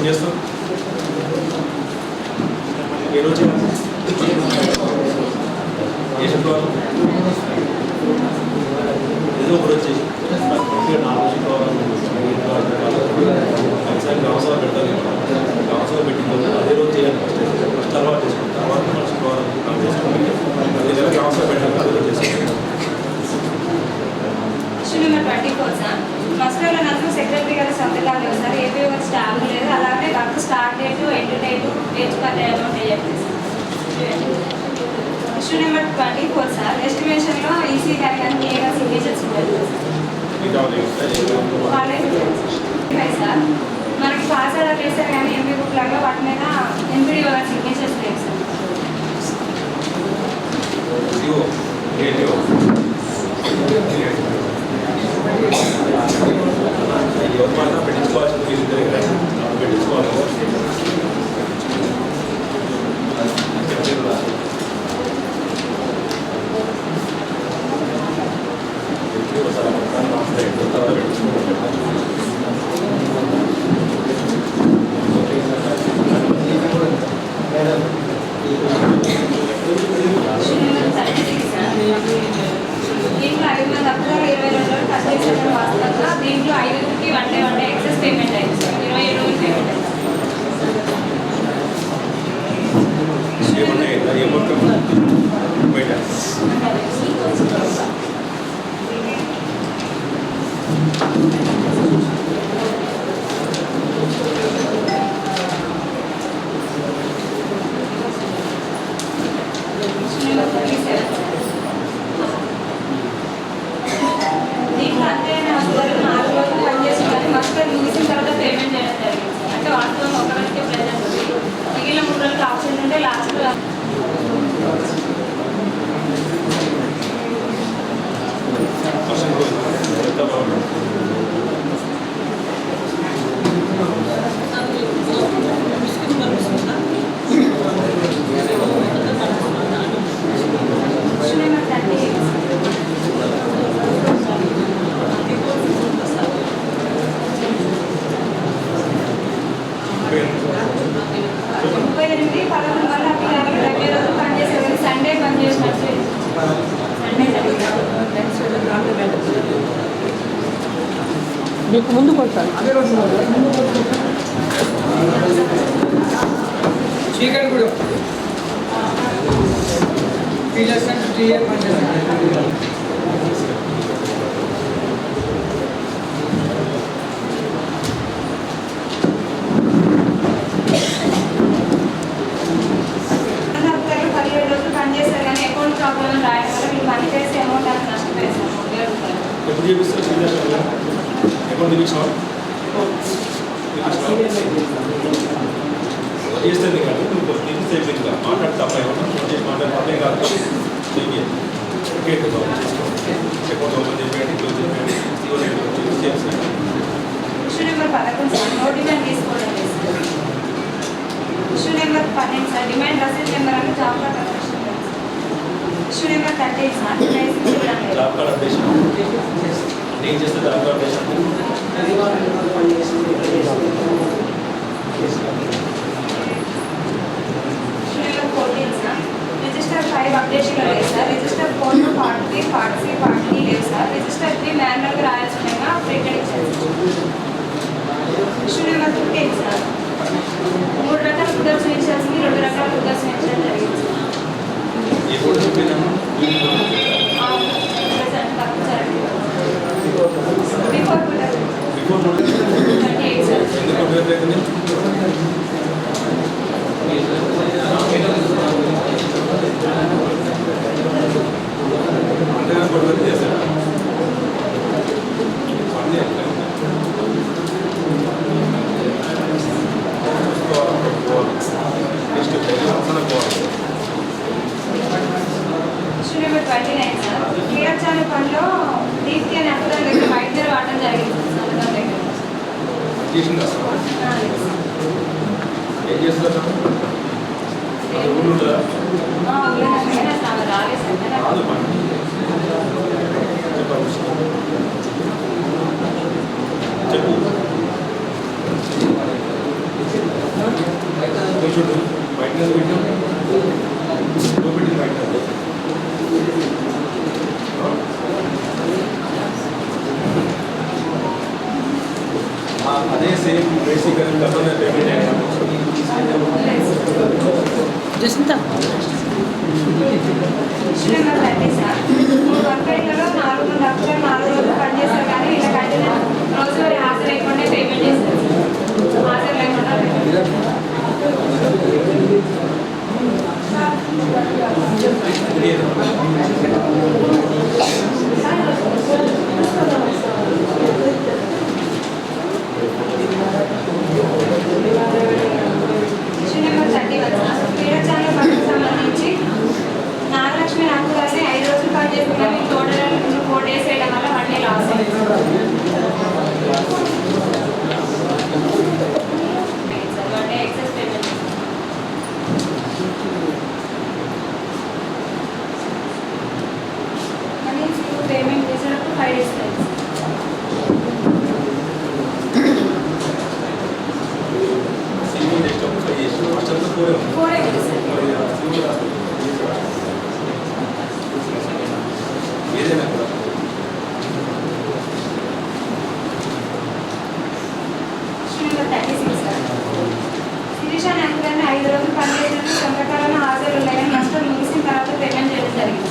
చేస్తాం ఏ రోజు ఏ శుక్రవారం ఏదో ఒక రోజు చేసి 4 శుక్రవారం గ్రామసభ పెడతారు. గ్రామసభ పెట్టిన అదే రోజు చేయాలి. ఫస్ట్ తర్వాత చేసుకుంటాం. తర్వాత మన శుక్రవారం గ్రామసభ పెట్టాలి. అదే రోజు చేసుకుంటాం. Issue number 24 sir. ఫస్ట్ లో నాకు సెక్రటరీ గారి సంతకాలు లేవు సార్. ఏపీ ఒక స్టాఫ్ లేదు. అలాగే work start date end date వేచుకల్ అమౌంట్ వేయట్లేదు సార్. Issue number 24 sir. ఎస్టిమేషన్లో ఈసీ గారి కానీ ఏ గారి సిగ్నేచర్స్ ఉండదు సార్. మనకి పాస్ ఆర్డర్ చేశారు కానీ ఎంపీ బుక్లలో వాటి మీద ఎంపీడీ వాళ్ళ సిగ్నేచర్స్ లేవు సార్. ఎవరు పెట్టించుకోవాల్సింది మీరు పెట్టించుకోవాలి. దీంట్లో 5 మంది అప్పుడు 22 రోజులు ఫస్ట్ చేసిన వాస్తవంగా దీంట్లో 5కి 1 డే ఎక్సెస్ పేమెంట్ అయింది సార్. 27 రోజులు పేమెంట్ అయింది. దీంట్లో అంతే 4 రోజులు మీకు ముందు కొట్టాలి. చీకటి కూడా టీలర్స్ అంటే 3 ఇయర్ పనిచేస్తారు. ప్రాబ్లం రాయడం వల్ల మీరు మనీ చేసే అమౌంట్ అంత నష్టపోయేస్తాం. ఎప్పుడు చూపిస్తారు అకౌంట్ చూపించాం చేస్తుంది కానీ నువ్వు తీసేది ఇంకా మాట్లాడితే అమ్మాయి చేసి మాట్లాడితే కాదు అకౌంట్ ఓపెన్ చేయండి క్లోజ్ చేయండి issue number 11 sir no demand తీసుకోవడం లేదు sir. Issue number 12 sir demand రసీద్ నెంబర్ అంటే job card updation. Issue number 13 sir job card updation ఏం చేస్తే job card updation register 5 updation లేదు sir. Register 4 part 3 part 3 part 3 లేదు sir. Register 3 మాన్యువల్గా రాయాల్సి ఉండగా ప్రింటెడ్ ఇచ్చారు. ఇష్యూ నెంబర్ 15 సార్ 3 రకాల ఫుడ్స్ ఇచ్చాల్సింది 2 రకాల ఫుడ్స్ ఇచ్చడం జరిగింది సార్. ఎప్పుడు చెప్పినాము before 38 sir. Issue number 29 sir clear channel పనిలో దీప్తి అనే అప్పుదాని దగ్గర వైద్య వాడటం జరిగింది సార్. దగ్గర ఏం చేస్తున్నారు ఊళ్ళో రాలేదు సార్. కాదు చెప్పు చూడు బయట పెట్టాం పెట్టింది బయట అదే same basic payment Jasmitha issue number 30 sir 3 వర్కర్లలో 4 లక్షలు 4 రోజులు పనిచేస్తారు కానీ వీళ్ళ కంటే రోజువారీ హాజరు లేకుండా పేమెంట్ చేస్తారు. హాజరు లేకుండా ఇష్యూ నెంబర్ 31 సార్ క్రీడా ఛానల్ పనికి సంబంధించి నాగలక్ష్మి నాకు గారిని 5 రోజులు పని చేసుకున్నాను. టోటల్ 4 డేస్ వేయడం వల్ల మళ్ళీ లాస్ అయింది. ఎక్సెస్ పేమెంట్ కానీ పేమెంట్ చేసేటప్పుడు 5 డేస్ అయింది. ఫోరే ఉంది సార్. ఏదైనా కూడా ఇష్యూ నెంబర్ 36 సార్ శిరీష నాయకులని 5 రోజులు పనిచేసినందుకు సంఘటనలో హాజరు ఉన్నాయని నష్టం ముగిసిన తర్వాత పేమెంట్ చేయడం జరిగింది.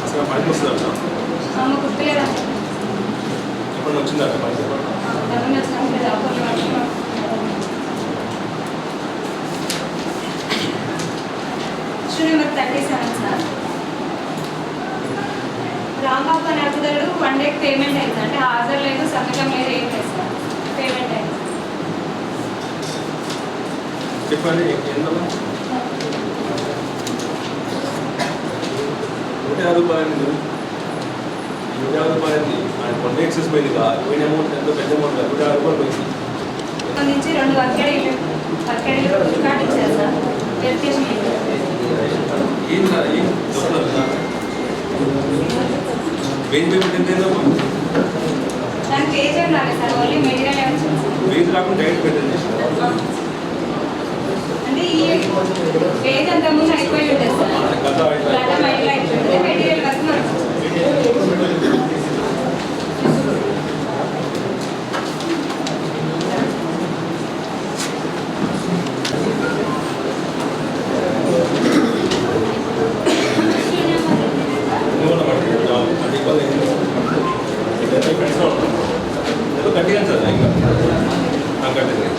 అసలు పనికి వస్తుందా అమ్మ గుర్తులేదా ఎప్పుడు వచ్చిందా పనికి గవర్నమెంట్ వచ్చినప్పుడు job issue number 37 sir Rambabu అనే అధికారులు 1 డేకి పేమెంట్ అయింది. అంటే హాజరు లేదు సంతకం లేదు ఏం లేదు సార్. పేమెంట్ అయింది. చెప్పండి ఎంత ₹150 ₹150 ఆయన కొన్ని ఎక్సెస్ పోయింది పోయిన అమౌంట్ ఎంతో పెద్ద అమౌంట్ ₹150 పోయింది. సంబంధించి 2 వర్కేడీలు రికార్డు ఇచ్చారు సార్. వెరిఫికేషన్ ఏం సార్ ఏం చెప్తున్నారు వెయిట్ పేమెంట్ ఎంత అయిందమ్మా దానికి ఏజ్ ఏం రాలేదు సార్. ఓన్లీ మెటీరియల్ ఏమి వచ్చింది. వెయిట్ రాకుండా డైరెక్ట్ పేమెంట్ చేసిన అంటే ఈ ఏజ్ అంతకుముందు అయిపోయి ఉంటుంది సార్. గత గత మైండ్లో అయిపోయింది. మెటీరియల్ వరకు మనకు గట్టిగా సార్ ఇంకా గట్టిగా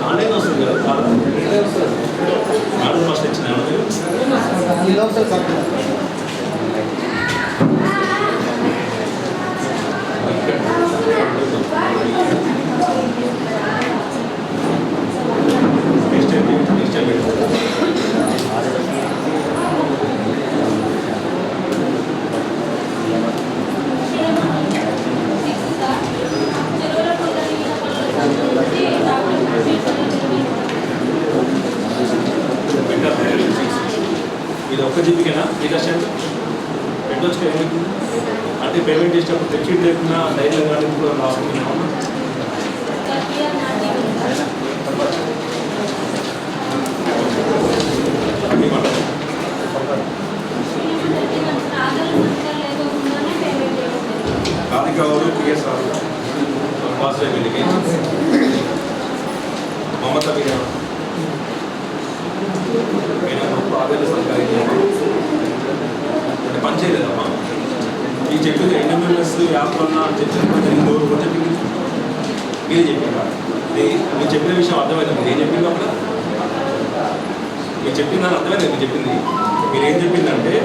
ఆన్లైన్ వస్తుంది కదా ఆర్డర్ ఫస్ట్ ఇచ్చిన ఇది ఒక్క జీబీకేనా మీకు అసెంట్ పెట్టవచ్చు ఏమైంది అంటే పేమెంట్ చేసేటప్పుడు రిసీట్ లేకుండా డైరీలో కానీ కూడా రాసుకుంటున్నాం రాధిక గారు టీఎస్ రాదు వాసుదేవ్ వెళ్ళికి మమత మీద ఆదాయ సర్కారీ అంటే పని చేయలేదమ్మా ఈ చెప్పింది ఎన్ఎంఎంఎస్ యాప్ వల్ల చెప్పిన చెప్పింది మీరే చెప్పారా మీరు చెప్పిన విషయం అర్థమైందా మీరు ఏం చెప్పింది అక్కడ మీరు చెప్పింది దాని అర్థమైంది మీరు చెప్పింది మీరేం చెప్పిందంటే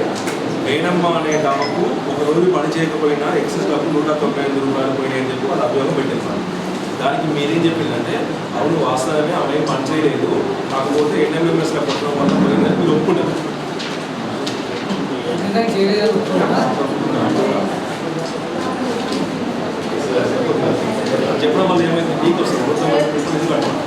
రేణమ్మ అనే డామకు ఒక రోజు పని చేయకపోయినా ఎక్సెస్ డబ్బు 195 రూపాయలు పోయినాయి అని చెప్పి వాళ్ళు అభియోగం పెట్టింది సార్ దానికి మీరేం చెప్పిందంటే అవును వాస్తవమే ఆమె పని చేయలేదు కాకపోతే ఎన్ఎంఎంఎస్లో కొట్టడం వల్ల పోయిందని మీరు ఒప్పుకున్నారు చెప్పడం వల్ల ఏమైంది మీకు వస్తుంది మొత్తం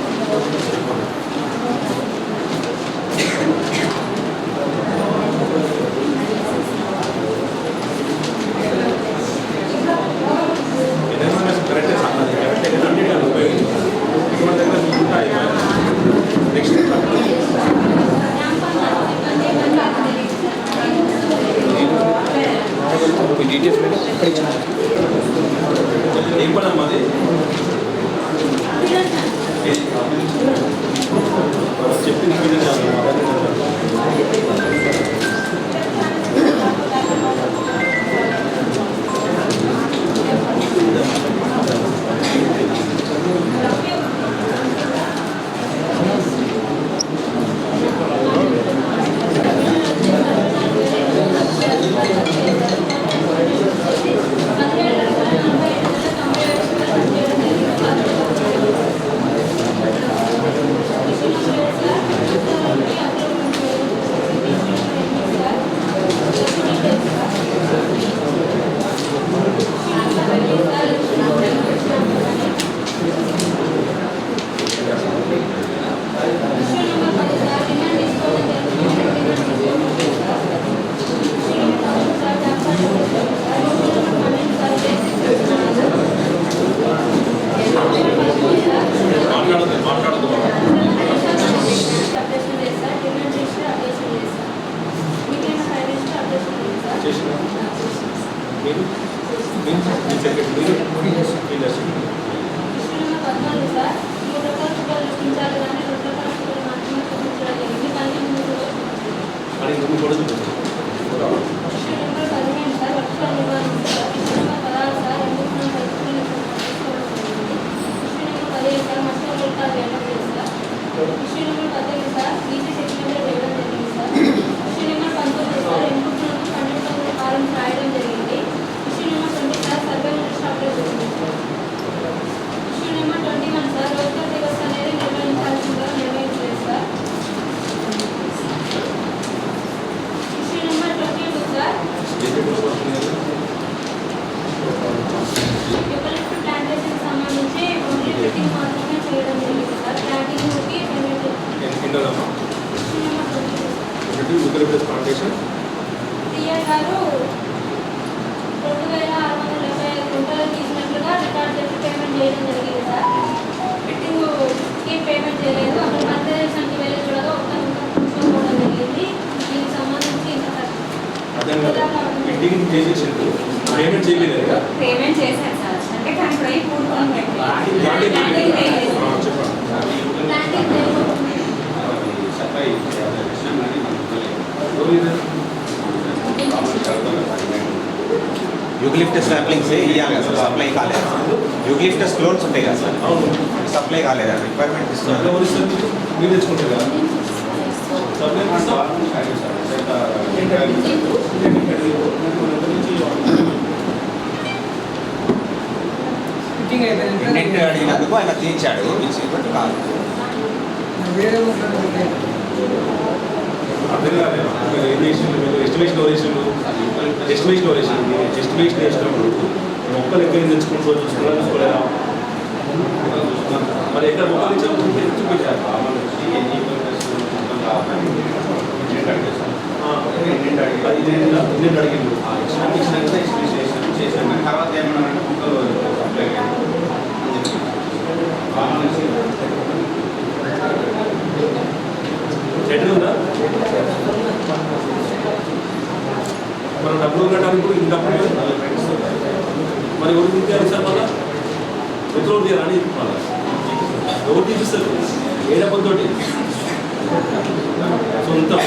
కరెక్టే సార్ అది కరెక్టే కదండి అది ఉపయోగించాలి మన దగ్గర మీకు ఉంటాయి నెక్స్ట్ ఏం పని అమ్మా అది చెప్పింది అప్లికేషన్ టీఆర్ గారు 2675 గుంటలు తీసినట్లుగా రికార్డ్ చేసి పేమెంట్ చేయడం జరిగింది సార్. ఫిట్టింగ్కి పేమెంట్ చేయలేదు. అక్కడ మధ్యదేశానికి వెళ్ళి చూడగా ఒక్క కూర్చోవడం జరిగింది. దీనికి సంబంధించి ఇంకా అదే ఫిట్టింగ్ చేసేసిండు, పేమెంట్ చేయలేదు కదా? పేమెంట్ చేశారు సార్. అంటే కంట్రోల్ అయి కూడుకుని యూక్లిప్టస్ సాప్లింగ్స్ ఇవ్వాలి కదా సార్, సప్లై కాలేదు. యూక్లిప్టస్ క్లోన్స్ ఉంటాయి కదా సార్, అవును, సప్లై కాలేదు, రిక్వైర్మెంట్ ఇస్తున్నారు. మీరు తెచ్చుకుంటారు కదా? ఫిట్టింగ్ అయిపోయింది. ఇండెంట్ అడిగినందుకు ఆయన తీర్చాడు, ఇచ్చినట్టు కాదు. వేరే ఊళ్ళో అర్థం కాలేదు. ఎస్టిమేషన్ వేసినప్పుడు మొక్కలు ఎక్కడ తెచ్చుకుంటూ చూసుకోలేదా? మరి ఎక్కడ మొక్కలు ఇచ్చాము చూపించారు. ఇండెంట్ అడిగిండు. తర్వాత ఏమన్నా సెటిల్ ఉందా? మనం డబ్బులు కట్టడానికి కూడా ఇంత డబ్బులు మరి ఎవరు తీయాలి సార్? మళ్ళా ఎప్పుడు తీయాలని మళ్ళీ ఎవరు తీపిస్తారు? ఏ డబ్బులతో సొంతం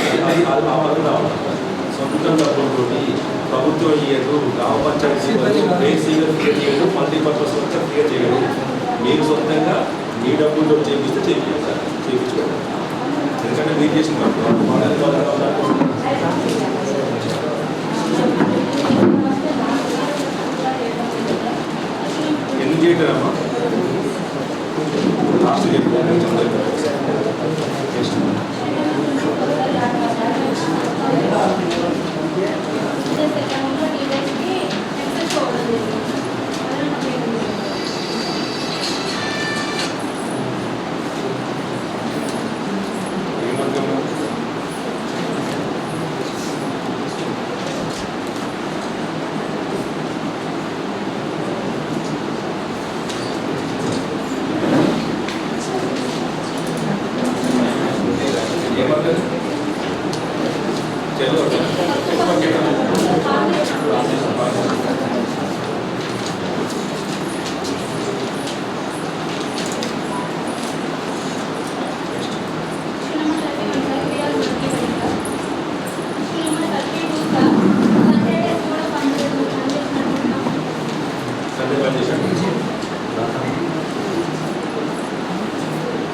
సొంతం డబ్బులతో ప్రభుత్వం ఇయ్యదు, గ్రామ పంచాయతీ బేసిక్గా క్రియేట్ చేయదు, మల్టీపర్పస్ వర్క్ క్రియేట్ చేయదు. మీరు సొంతంగా మీ డబ్బులతో చేపిస్తే చేయించుకోండి. ఎందుకంటే మీరు చేసిన ఎందుకు చేయటమ్మా? లాస్ట్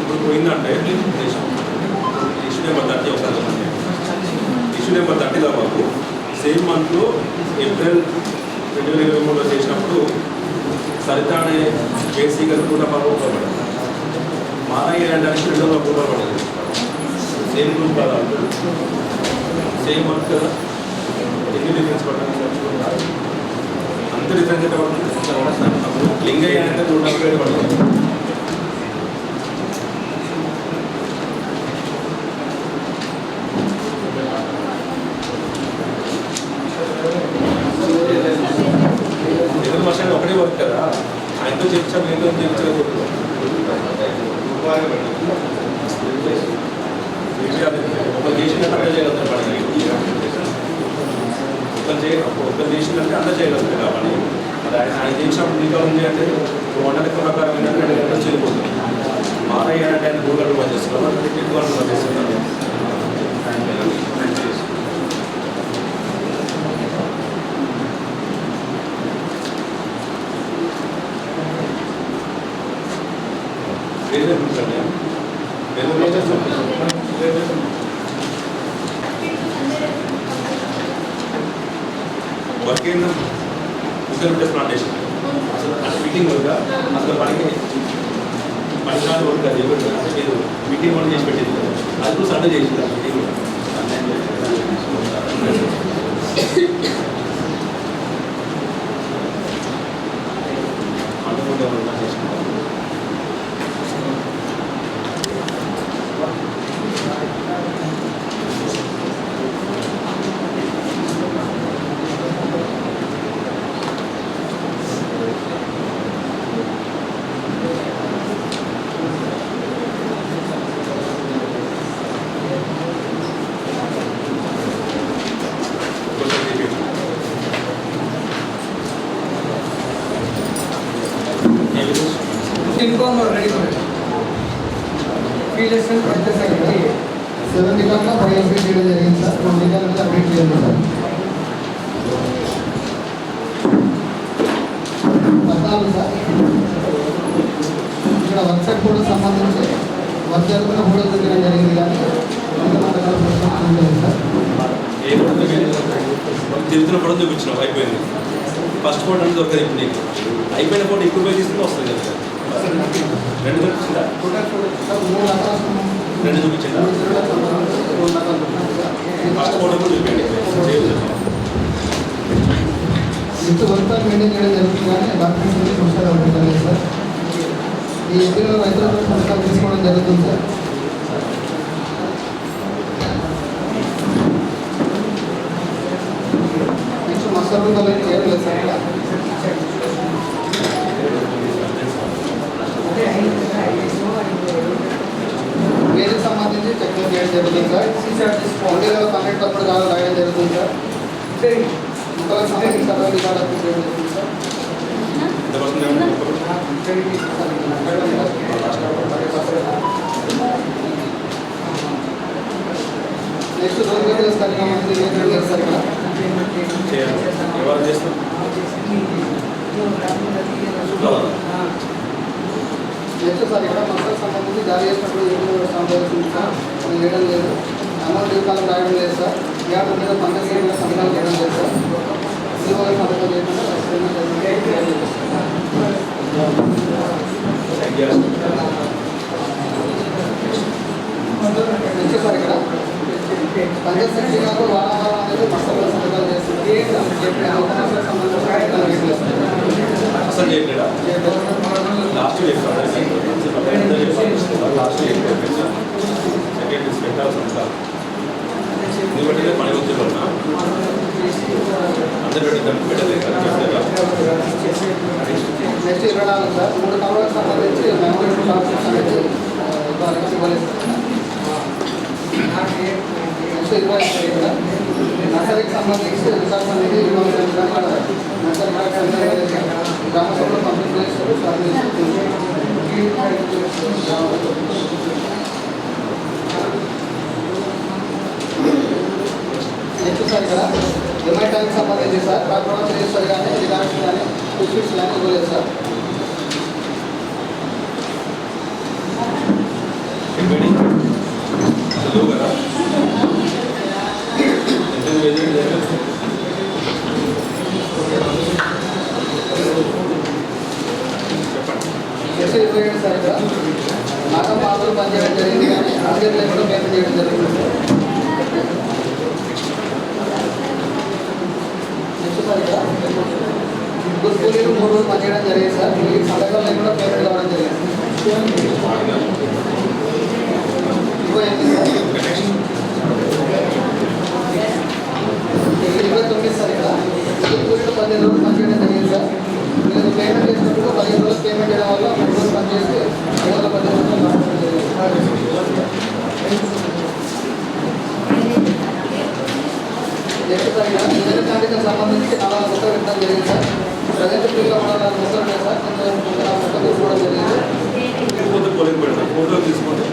ఇప్పుడు పోయిందంటే ఇష్యూ నెంబర్ 30 ఒకసారి ఇష్యూ నెంబర్ 30 మాకు సేమ్ మంత్లో ఏప్రిల్ 2023లో చేసినప్పుడు సరిత అనే కేసీ గారు కూడా రూపాయలు మారయ్య అంటే 2 రూపాయలు పడలేదు. సేమ్ గ్రూప్ కదా, సేమ్ వర్క్ కదా, ఎన్ని డిఫరెన్స్ పడ్డాను అంత డిఫరెన్స్ అయితే పడుతుంది. లింగయ్య అంటే 147 పడుతుంది. ఎదురు వర్షాలు ఒకటే వర్క్ కదా, ఆయనతో చెప్తాం ఏంటో చెప్తారు. ఒక చేసినట్టు అంతా చేయగలుగుతారు పని, ఒక చేసినట్టు అంతా చేయగలుగుతారు కాబట్టి అది ఆయన చేసినప్పుడు ఇంకా ఉంది అంటే 100 లెక్క ప్రకారం ఏంటంటే 2 గంటలు చేరిపోతుంది. మారయ్య అంటే ఆయన 3 గంటలు పనిచేస్తున్నారు, 2 గంటలు పనిచేస్తున్నారు. వర్క్ ఏంటో యూకలిప్టస్ ప్లాంటేషన్ అసలు మీటింగ్ వర్క్ అసలు పనికాలు వర్క్ అది అంటే మీరు మీటింగ్ వర్క్ చేసి పెట్టేది అది కూడా సండే చేసింది మీటింగ్ రీలెక్షన్ పడుతుంది సార్. 7 రికార్డులో 5 ఎంపీ చేయడం జరిగింది సార్. 2 రికార్డులు అప్డేట్ చేయండి సార్. 14 సార్. ఇక్కడ వర్క్షాప్ కూడా సంబంధించి వర్క్ జరుగుతున్న కూడా తిరగడం జరిగింది కానీ సార్. ఏ ఫోటో తిరుగుతున్న ఫోటో చూపించినావు అయిపోయింది. ఫస్ట్ ఫోటో అంటే దొరకదు ఇప్పుడు నీకు. అయిపోయిన ఫోటో ఇప్పుడు పోయి తీసుకుని వస్తుంది కదా. 2 చూపించిందా? 2 చూపించిందా? ఫస్ట్ ఫోటో కూడా చూపించండి. నెక్స్ట్ వర్క్ మెయింటైన్ చేయడం జరుగుతుంది కానీ డాక్యుమెంట్స్ చూసారు అవుతుంది సార్. ఈ ఎంపీలో రైతులతో సంతకాలు తీసుకోవడం జరుగుతుంది సార్. నెక్స్ట్ మసాలా చేయడం లేదు సార్. వేదిక సంబంధించి చెక్లింగ్ చేయడం జరుగుతుంది సార్. ఒంటిలో కనెక్ట్ అప్పుడు కాదు రాయడం జరుగుతుంది సార్. ముక్కలకు సంబంధించి సర్వే రికార్డు అప్డేట్ చేయడం జరుగుతుంది సార్. నెక్స్ట్ 2 గంటల కార్యక్రమానికి సార్. ఇక్కడ ఎవరు చేస్తాం? నెక్స్ట్ సార్ ఇక్కడ మసాలకు సంబంధించి జారీ చేసినప్పుడు ఏదో సంబంధించింది సార్. మనం చేయడం లేదు. అమౌంట్ దిగుకాలం రాయడం లేదు సార్. యాభై మీద 12 మీద సంతకాలు చేయడం లేదు సార్. సంతకాలు చేయకుండా నెక్స్ట్ సార్ ఇక్కడ పంచాయత్ సెక్రటరీ గారు వారం అనేది మసాలా సంతకాలు చేస్తున్నారు. అసలు చేయట్లేదా? లాస్ట్ లాస్ట్ సెకండ్ పెట్టాల్సి ఉంటారు. ఎందుకంటే పని వచ్చేవాళ్ళ అందరు పెట్టలేదు కదా. Next 24 sir. 3 కవర్లకు సంబంధించి మెమోరీ డాక్యుమెంట్స్ అనేది ఇవ్వలేదు. నెక్స్ట్ 25 ఇక్కడ నర్సరీకి సంబంధించి రికార్డ్స్ అనేది ఇవ్వలేదు. నర్సరీ గ్రామ సభలో కంప్లీట్ చేస్తారు సార్. నెక్స్ట్ సార్ ఇక్కడ ఎంఐ ట్యాంక్ సంబంధించి సార్ ప్రొడక్ట్ రిజిస్టర్ కానీ రికార్డ్స్ కానీ ఫిట్స్ కానీ ఇవ్వలేదు సార్. నెక్స్ట్ 27 సార్ ఇక్కడ నాగం మామూలు పనిచేయడం జరిగింది కానీ అధికారులు లేకుండా పేమెంట్ చేయడం జరిగింది సార్. నెక్స్ట్ సార్ ఇక్కడ కూలీలు 3 రోజులు పనిచేయడం జరిగింది సార్. వీళ్ళకి సందర్భాలు లేకుండా పేమెంట్ కావడం జరిగింది. 28 సార్. 29 సార్ ఇక్కడ కూలీలు 15 రోజులు పనిచేయడం జరిగింది సార్. వీళ్ళకి పేమెంట్ చేసినప్పుడు 15 రోజులు పేమెంట్ చేయడం వల్ల 3 రోజులు పనిచేసి 15 రోజులు నెక్స్ట్ సార్ ఇక్కడ ఇంజనీర్ కార్మికులకు సంబంధించి 4 మొక్కలు పెట్టడం జరిగింది సార్. ప్రజెంట్ ఫీల్డ్లో కూడా 4 మొక్కలు ఉన్నాయి సార్. కొంచెం 4 మొక్కలు తీసుకోవడం జరిగింది. పోలింగ్ పెడతాం. ఫోటో తీసుకోండి.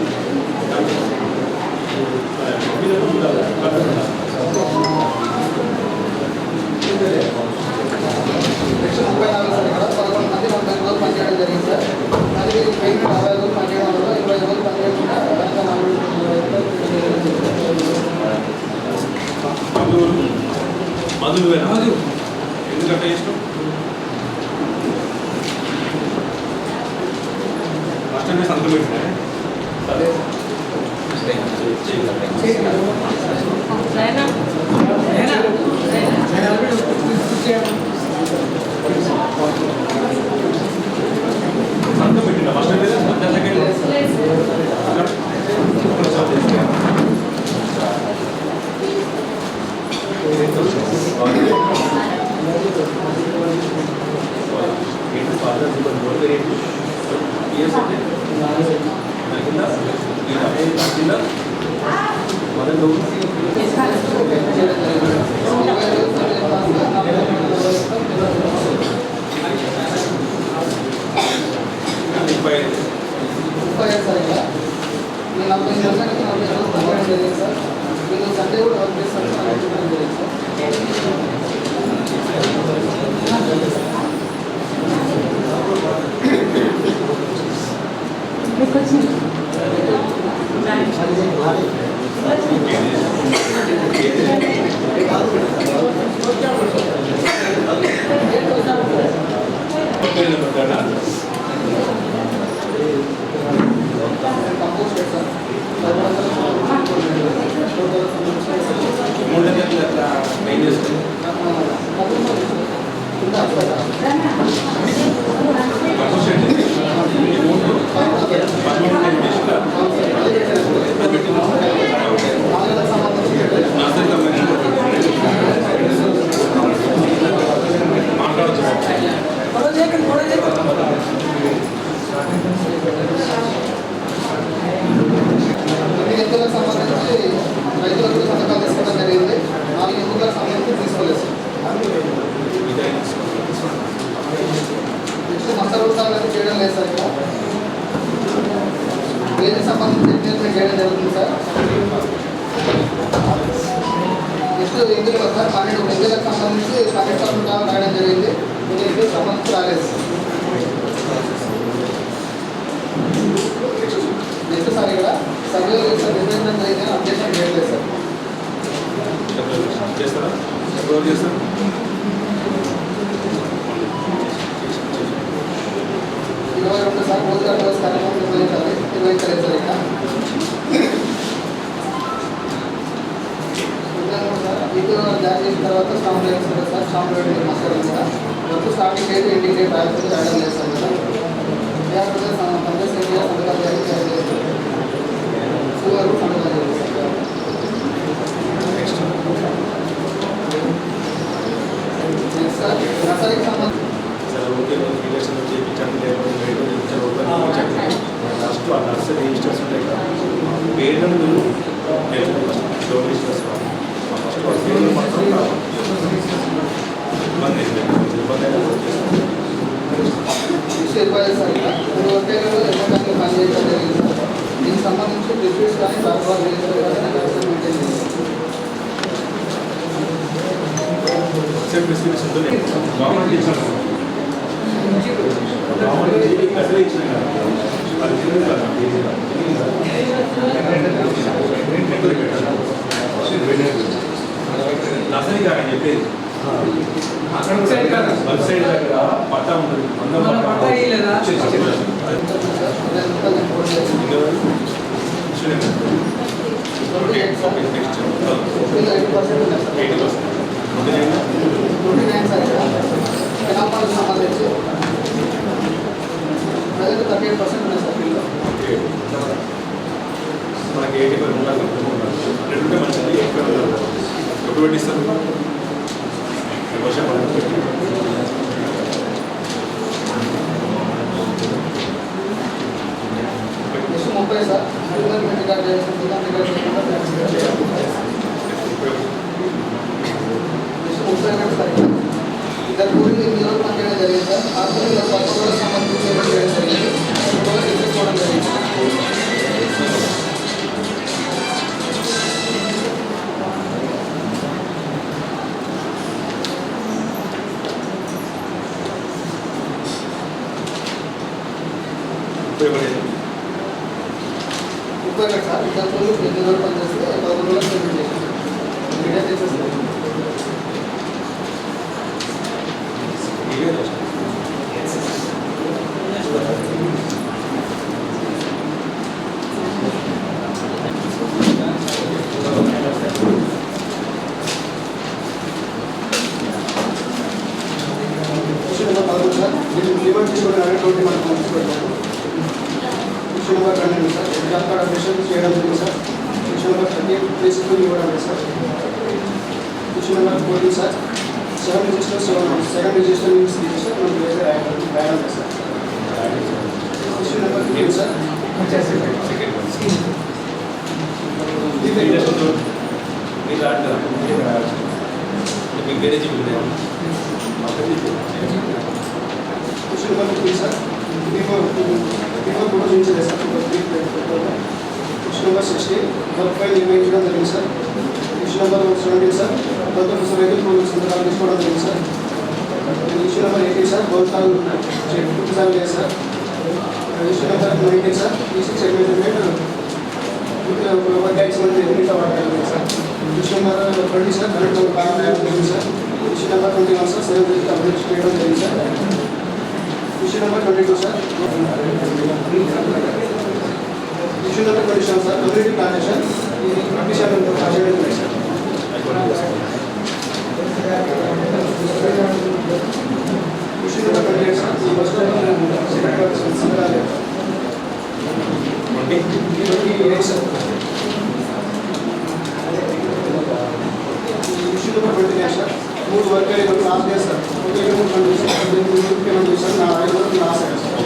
నెక్స్ట్ 34 సార్ ఇక్కడ 11 మంది 30 రోజులు పనిచేయడం జరిగింది సార్. అది పేమెంట్ 60 రోజులు పనిచేయడం వల్ల 20 రోజులు పనిచేయకుండా మధు ఎందుకంటే ఇష్టం ఫస్ట్ అంటే సంతకం పెట్టినా సరే సంతకం పెట్టిన ఫస్ట్ అంటే సెకండ్ సండే కూడా వర్క్ చేస్తాను ఎన్నికలకు సంబంధించి రైతులకు పథకాలు తీసుకోవడం జరిగింది. 4 ఎన్నికలకు సంబంధించి తీసుకోలేదు సార్. నెక్స్ట్ మసరూసాలు అనేది చేయడం లేదు సార్. ఇక్కడ దేనికి సంబంధించి ఎంగేజ్మెంట్ చేయడం జరుగుతుంది సార్. నెక్స్ట్ ఎన్నికలు సార్ 12 ఎన్నికలకు సంబంధించి 12 రాయడం జరిగింది. ఎన్నికలకు సంబంధించి రాలేదు సార్. నెక్స్ట్ సార్ ఇక్కడ సర్వే సార్ రిజైన్మెంట్ అయితే అప్డేషన్ చేయలేదు సార్. చేస్తారా? ఎప్పుడు చేస్తారు? ఇరవై రెండు సార్ రోజుగారు రోజు కార్యక్రమం నిర్వహించలేదు సార్. ఇక్కడ సార్ మీకు జాయిన్ చేసిన తర్వాత స్టాంప్ వేస్తారు సార్. స్టాంప్ వేయడం మాస్టర్ కదా work starting date ending date రాయడం రాయడం లేదు సార్. కదా పంచాయత్ ఇండియా సంతకాలు చేయడం లేదు. సుగారు సంతకాలు చేయలేదు సార్. నెక్స్ట్ సార్ నర్సరీకి సంబంధించి లాస్ట్ ఆ నర్సరీ రిజిస్టర్స్ ఉంటాయి కదా పేర్లను రిజిస్టర్స్ ఫస్ట్ పేర్లు మాత్రం ఇబ్బంది ఇబ్బంది సార్. ఇక్కడ 3 వర్గాలు ఎన్నో పనిచేయడం జరిగింది సార్. దీనికి సంబంధించి డిస్ట్రిక్ట్స్ కానీ సర్వర్ మెయింటైన్ చేయాలి. గవర్నమెంట్ ఇచ్చాను నర్సరీ కాదని చెప్పేది బస్ సైడ్ దగ్గర పట్టా ఉంటుంది. సంబంధించి ప్రజలు 38% ఉన్నాయి సార్. మనకి 80% ఉండాలి. 100 ఉంటే మంచిది. 1 ఇస్తారు. Next 30 sir. రికార్డ్ చేయాల్సింది నెక్స్ట్ 30 సార్. ఇద్దరు కూలీలు 8 రోజులు పనిచేయడం జరిగింది సార్. ఆ కూలీలు 10 రోజులకు సంబంధించి పేమెంట్ చేయడం జరిగింది. 3 రోజులు తీసుకోవడం జరిగింది. ఉపయోగం సార్. ఇద్దరు కూలీలు 8 రోజులు పనిచేస్తే 11 రోజులు పేమెంట్ చేయాలి. మీడియా తీసేస్తారు. చేయడం జరిగింది సార్. క్వశ్చన్ నెంబర్ 38 ప్లేస్మెంట్ ఇవ్వడం sir. Question number 14 sir. 7 register 7 register means register మనకు వేరే రాయడం sir. Question number 15 sir. Question number 15 sir. Before కూడా చూపించలేదు sir. Question number 60 work file నిర్వహించడం జరిగింది సార్. ఇష్యూ నెంబర్ 17 సార్ కొత్త వెహికల్ ప్రోగ్రెస్ సంతకాలు తీసుకోవడం జరిగింది సార్. ఇష్యూ నెంబర్ 18 సార్ గౌతాలు చెక్ సార్ లేదు sir. Issue number 19 sir ఈ6 agreement guides మంది ఎన్నిక వాడాలి sir. Issue number 20 sir correct కారణం జరిగింది sir. Issue number 21 sir save update చేయడం జరిగింది sir. Issue number 22 sir issue number 27 sir community plantation ఈ అఫీషియల్ చేయడం జరిగింది సార్. ఇష్యూ నెంబర్ 28 సార్ ఈ బస్ సంతకాలు 28 సార్. Issue number 29 sir 3 work last day sir okay 3 sir నా 5 వరకు లాస్ట్ అయ్యారు సార్.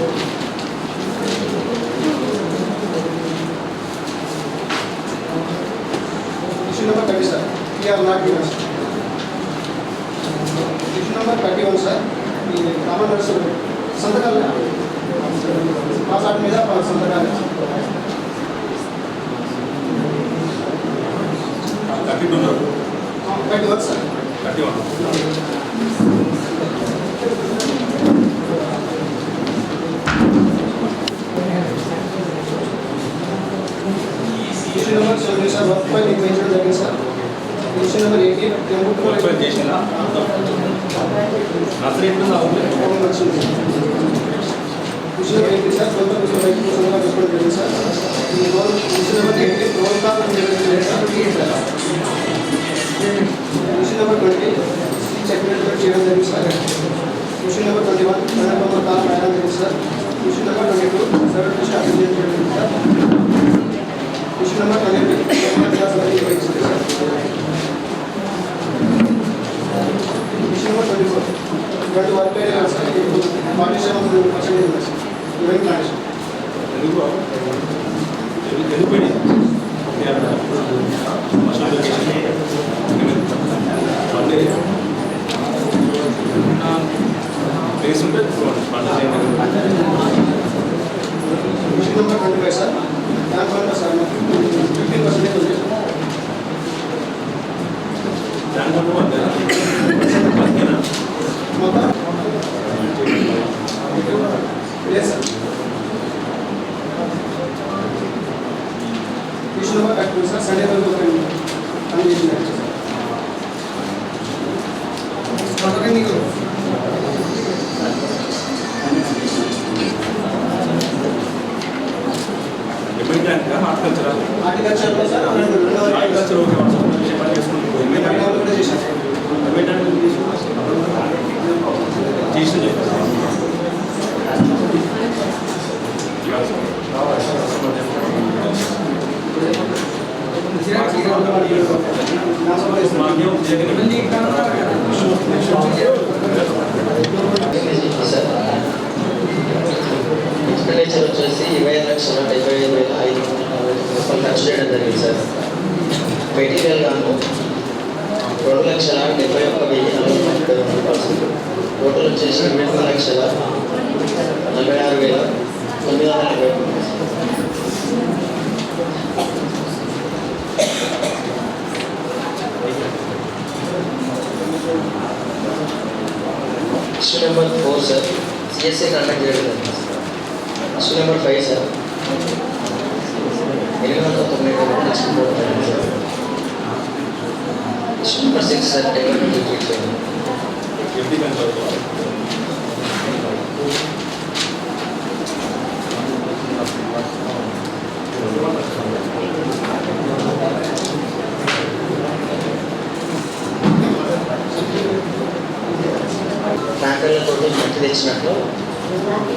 Issue number 30 sir TR not given sir. Issue number 31 sir ఈ కామన్ నర్సరీ సంతకాలు పాసాట్ మీద సంతకాలు 31 sir 31 issue number 70 sir work file నిర్వహించడం జరిగింది sir. Issue number 80 work file చేసిందా నర్సరీ ఎట్లుందా ఇష్యూ నెంబర్ 80 సార్ కొత్త వెహికల్ సంతకాలు తీసుకోవడం జరిగింది సార్. ఈ roll issue number 80 roll call నిర్వహించడం సార్. ఇష్యూ నెంబర్ 20 చెక్ చేయడం జరిగింది sir. Issue number 21 connect call రాయడం జరిగింది sir. Issue number 22 server start చేయడం జరిగింది sir. Issue number 23 issue number 24 ఇటువంటి వర్క్ అయ్యారు సార్. 47% ఈవెంట్ ప్లాంటేషన్ ప్లేస్ ఉంటే ఇష్యూ నెంబర్ 25 సార్ దానివల్ల సార్ 15% ఉంది సార్. మొత్తం లేదు sir. Issue number 32 sir Sunday వరకు పని చేసినట్టు సార్. హార్టికల్చర్లో సార్ హార్టికల్చర్ ఓకే పని చేసుకుంటూ కూడా చేశాను చేసింది ఎక్స్పెండిచర్ వచ్చేసి 20,75,500 ఖర్చు చేయడం జరిగింది సార్. మెటీరియల్ గాను 2,71,442 టోటల్ వచ్చేసి 23,46,940. Issue number 4 sir CSA conduct చేయడం జరిగింది sir. Issue number 5 sir 890 export జరిగింది sir. Issue number 6 sir development repeat చేయండి. ట్యాంకర్లతో మట్టి తెచ్చినట్లు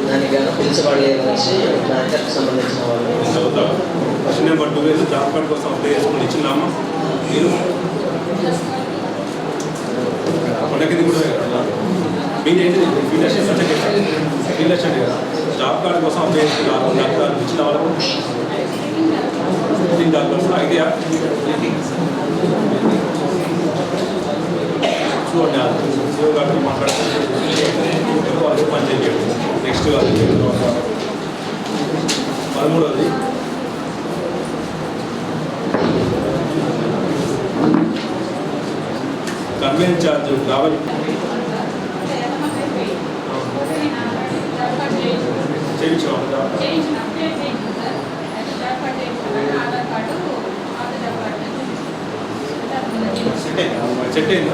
దానికి గాను పిలిచబడలేదు అనేసి ట్యాంకర్కి సంబంధించిన వాళ్ళు. క్వశ్చన్ నెంబర్ 2 జాబ్ కార్డ్ కోసం అప్లై చేసుకుని ఇచ్చినామా మీరు కొండకింది కూడా మీరు ఏంటి ఫీల్డ్ అసిస్టెంట్ కదా జాబ్ కార్డ్ కోసం అప్లై చేసుకున్నారు జాబ్ కార్డు ఇచ్చిన వాళ్ళకు జాబ్ కార్డ్స్ అయితే చూడండి ఉద్యోగ కార్డు మాట్లాడుతుంది వాళ్ళకి పని చేయలేదు. నెక్స్ట్ 13వది కన్వీనెన్స్ ఛార్జ్ కాబట్టి సెట్ అయింది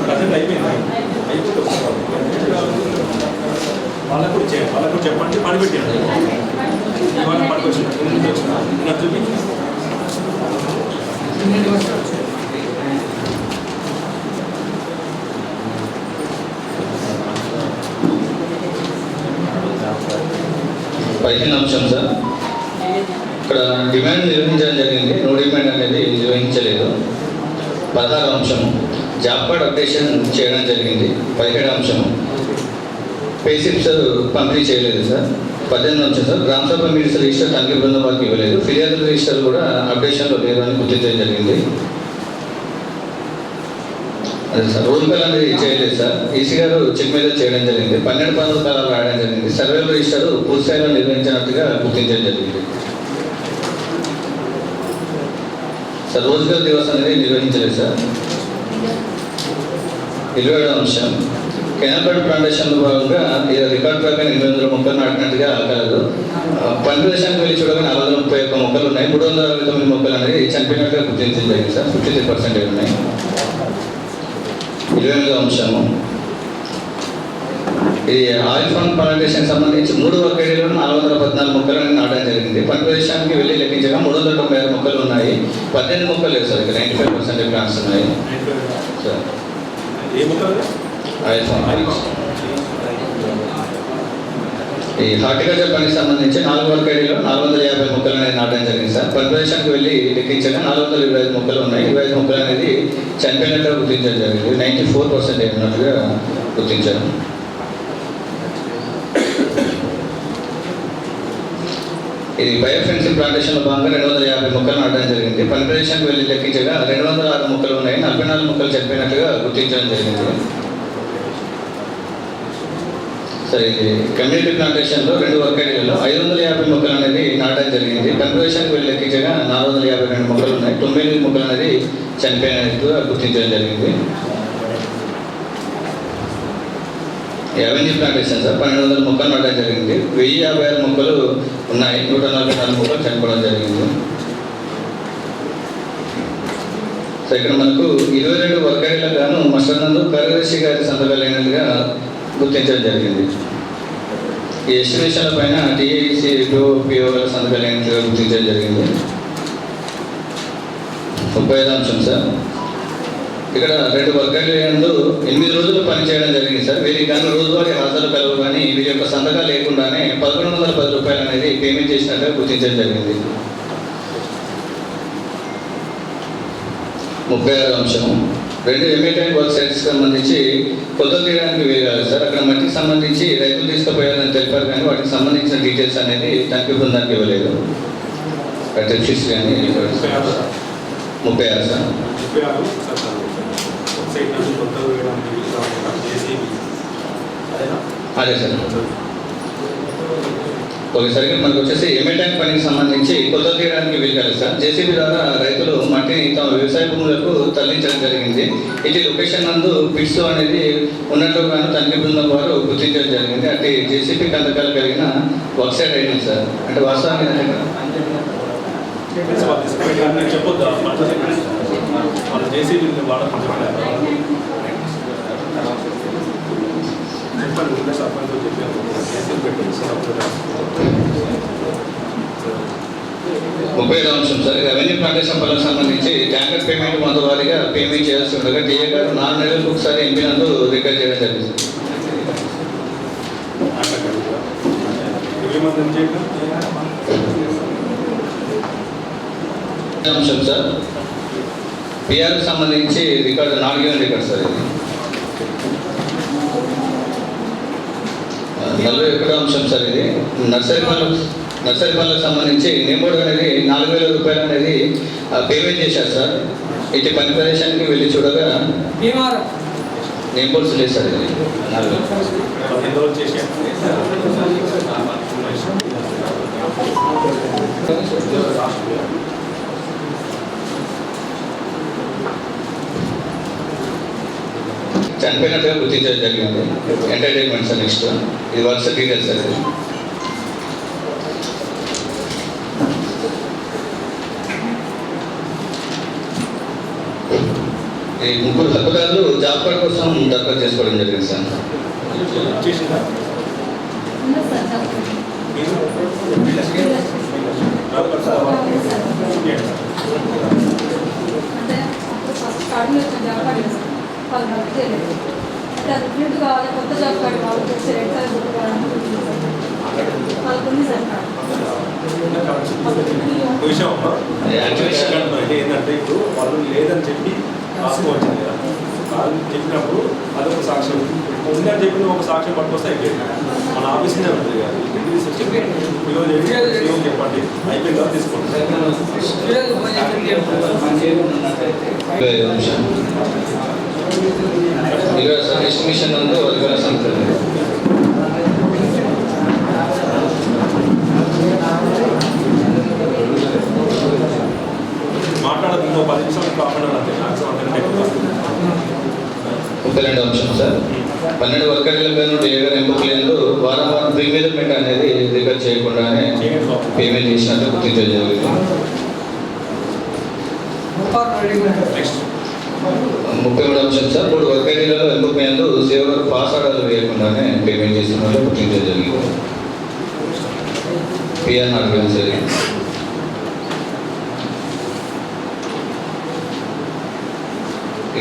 ప్రజెంట్ అయిపోయింది అయిపోతుంది వాళ్ళకు కూడా చెప్పండి పని పెట్టండి ఇవాళ పనికి వచ్చిన చూపి పదిహేను అంశం సార్, ఇక్కడ డిమాండ్ నిర్వహించడం జరిగింది, నో డిమాండ్ అనేది నిర్వహించలేదు. 16 అంశం జాబ్ కార్డ్ అప్డేషన్ చేయడం జరిగింది. 17 అంశం పేసిప్స్ పంపిణీ చేయలేదు సార్. 18 అంశం సార్, గ్రామ సభ మీటింగ్స్ రిజిస్టర్ తనిఖీ బృందం వారికి ఇవ్వలేదు. ఫిర్యాదుల రిజిస్టర్ కూడా అప్డేషన్లో లేదు అని గుర్తించడం జరిగింది. అదే సార్, రూల్ కాల్ అనేది చేయలేదు సార్. ఈసీ గారు చెక్ మీద చేయడం జరిగింది. 12 పనుల కాలాలు రాయడం జరిగింది. సర్వేల రిజిస్టర్ పూర్తిస్థాయిలో నిర్వహించినట్టుగా గుర్తించడం జరిగింది సార్. రోజ్గార్ దివస్ అనేది నిర్వహించలేదు సార్. 27వ అంశం కెనాల్బర్డ్ ప్లాంటేషన్లో భాగంగా రికార్డ్ ప్రకారం 800 మొక్కలు నాటినట్టుగా కలదు. పని ప్రదేశానికి వెళ్ళి చూడగా 431 మొక్కలు ఉన్నాయి. 369 మొక్కలు అనేది చనిపోయినట్టుగా గుర్తించడం జరిగింది సార్. 53% ఉన్నాయి. 28వ అంశము ఇది ఆయిల్ ఫామ్ ప్లాంటేషన్ సంబంధించి 3 వర్గేడిలో 414 మొక్కలను నాటడం జరిగింది. పని ప్రదేశానికి వెళ్ళి లెక్కించగా 396 మొక్కలు ఉన్నాయి. 18 మొక్కలు లేవు సార్. ఇక్కడ 95% ప్లాంట్స్ ఉన్నాయి సార్. ఆయిల్ ఫామ్ ఈ హార్టికల్చర్ పనికి సంబంధించి 4 వర్గేడిలో 450 మొక్కలు అనేది నాటడం జరిగింది సార్. పని ప్రదేశానికి వెళ్ళి లెక్కించగా 425 మొక్కలు ఉన్నాయి. 25 మొక్కలు అనేది చనిపోయినట్టుగా గుర్తించడం జరిగింది. 94% ఉన్నట్టుగా గుర్తించారు. ఇది బయోఫెన్సింగ్ ప్లాంటేషన్లో భాగంగా 250 మొక్కలు నాటడం జరిగింది. పని ప్రదేశానికి వెళ్ళి లెక్కించగా 206 మొక్కలు ఉన్నాయి. 44 మొక్కలు చనిపోయినట్టుగా గుర్తించడం జరిగింది. సరే, ఇది కమ్యూనిటీ ప్లాంటేషన్లో 2 వర్గేడిలలో 550 మొక్కలు అనేది నాటడం జరిగింది. పని ప్రదేశానికి వెళ్ళి లెక్కించగా 452 మొక్కలు ఉన్నాయి. 98 మొక్కలు అనేది చనిపోయినట్టుగా గుర్తించడం జరిగింది. అవెన్యూ ప్లాంటేషన్ సార్ 1200 మొక్కలు నాటడం జరిగింది. 1056 మొక్కలు ఉన్నాయి. 144 మొక్కలు చనిపోవడం జరిగింది. సో ఇక్కడ మనకు 22 వర్గేడిలకు గాను మస్టర్నందు కార్యదర్శి గారి సంతకాలైనట్టుగా గుర్తించడం జరిగింది. ఈ ఎస్టిమేషన్ల పైన టీఏసీ పిఓల సంతకాలైనట్టుగా గుర్తించడం జరిగింది. 35వ అంశం సార్, ఇక్కడ 2 వర్గాలు 8 రోజులు పనిచేయడం జరిగింది సార్. వీరికి కానీ రోజువారీ హాజరు కలవు కానీ వీరి యొక్క సంతకాలు లేకుండానే 1110 రూపాయలు అనేది పేమెంట్ చేసినట్టుగా గుర్తించడం జరిగింది. 36వ అంశం 2 ఎంఏటైన్ వర్క్ సైట్స్ సంబంధించి కొత్త తీయడానికి వేయాలి సార్. అక్కడ మట్టికి సంబంధించి రైతులు తీసుకుపోయాలని తెలిపారు కానీ వాటికి సంబంధించిన డీటెయిల్స్ అనేది తనిఖీ బృందానికి ఇవ్వలేదు. టెక్సిస్ కానీ 36 సార్. అదే సార్. ఒకసారిగా మనకు వచ్చేసి ఎంఏటైన్ పనికి సంబంధించి కొత్త తీయడానికి వీలు సార్. జేసీబీ ద్వారా రైతులు మట్టిని తమ వ్యవసాయ భూములకు తరలించడం జరిగింది. ఇది లొకేషన్ నందు పిట్స్ అనేది ఉన్నట్లుగాను తనిఖీ బృందం వారు గుర్తించడం జరిగింది. అంటే జేసీబీ కందకాలు కలిగిన వర్క్ సైడ్ అయింది సార్. అంటే వాస్తవానికి చెప్పొద్దా వాళ్ళు జేసీబీ వాడకం చెప్పండి. సర్పంచ్ చెప్పారు 35వ అంశం సార్, రెవెన్యూ ప్లాంటేషన్ పనులకు సంబంధించి ట్యాంకర్ పేమెంట్ మొదటి వారీగా పేమెంట్ చేయాల్సి ఉండగా టీఏ గారు 4 నెలలకు ఒకసారి ఎంపీ నందు రికార్డ్ చేయడం జరిగింది. అంశం సార్, పిఆర్కి సంబంధించి రికార్డు 4 రికార్డు సార్. ఇది 41వ అంశం సార్. ఇది నర్సరీ పనులకు సంబంధించి నేమోడ్ అనేది 4000 రూపాయలు అనేది పేమెంట్ చేశారు సార్. ఇటు పని ప్రదేశానికి వెళ్ళి చూడగా నేమ్ బోర్డ్స్ లేదు సార్. ఇది 4000 చనిపోయినట్టుగా గుర్తించడం జరిగింది. ఎంటర్టైన్మెంట్ సార్ నెక్స్ట్ ఇది వరుస డీటెయిల్స్ సార్. ఈ ముగ్గురు హక్కుదారులు జాబ్ కార్డ్ కోసం దరఖాస్తు చేసుకోవడం జరిగింది సార్. అంటే ఫస్ట్ స్టార్టింగ్ వచ్చిన జాబ్ కార్డు వాళ్ళు వర్క్ చేయలేదు. అంటే అది ప్రింట్ కావాలి, కొత్త జాబ్ కార్డు కావాలి, రెడ్ కలర్ బుక్ కావాలని వాళ్ళకు ఉంది సార్ కార్డు. ఏంటంటే ఇప్పుడు వాళ్ళు లేదని చెప్పి రాసుకోవచ్చు కదా, వాళ్ళు చెప్పినప్పుడు అదొక సాక్ష్యం ఉందని చెప్పిన ఒక సాక్ష్యం పట్టుకొస్తే అయిపోయింది. మన ఆఫీస్నే ఉంటుంది కదా, చెప్పండి అయిపోయిన తర్వాత తీసుకోండి. ఎస్టిమేషన్ నందు వర్గాల సంఖ్య మాట్లాడదు. ఇంకో 10 నిమిషాలు కాకుండా అంతే, మ్యాక్సిమం అంతకంటే ఎక్కువ. 32 అంశం సార్. 12 వర్గాల నుండి ఏదైనా ఎంపికలు వారం వారం ప్రీమియం అనేది రిపేర్ చేయకుండానే పేమెంట్ చేసినట్టు గుర్తించడం జరిగింది. 33 అంశం సార్. 3 వర్గాలలో ఎంపికలు సేవలు పాస్ ఆర్డర్లు వేయకుండానే పేమెంట్ చేసినట్టు గుర్తించడం జరిగింది. పిఎన్ఆర్ జరిగింది.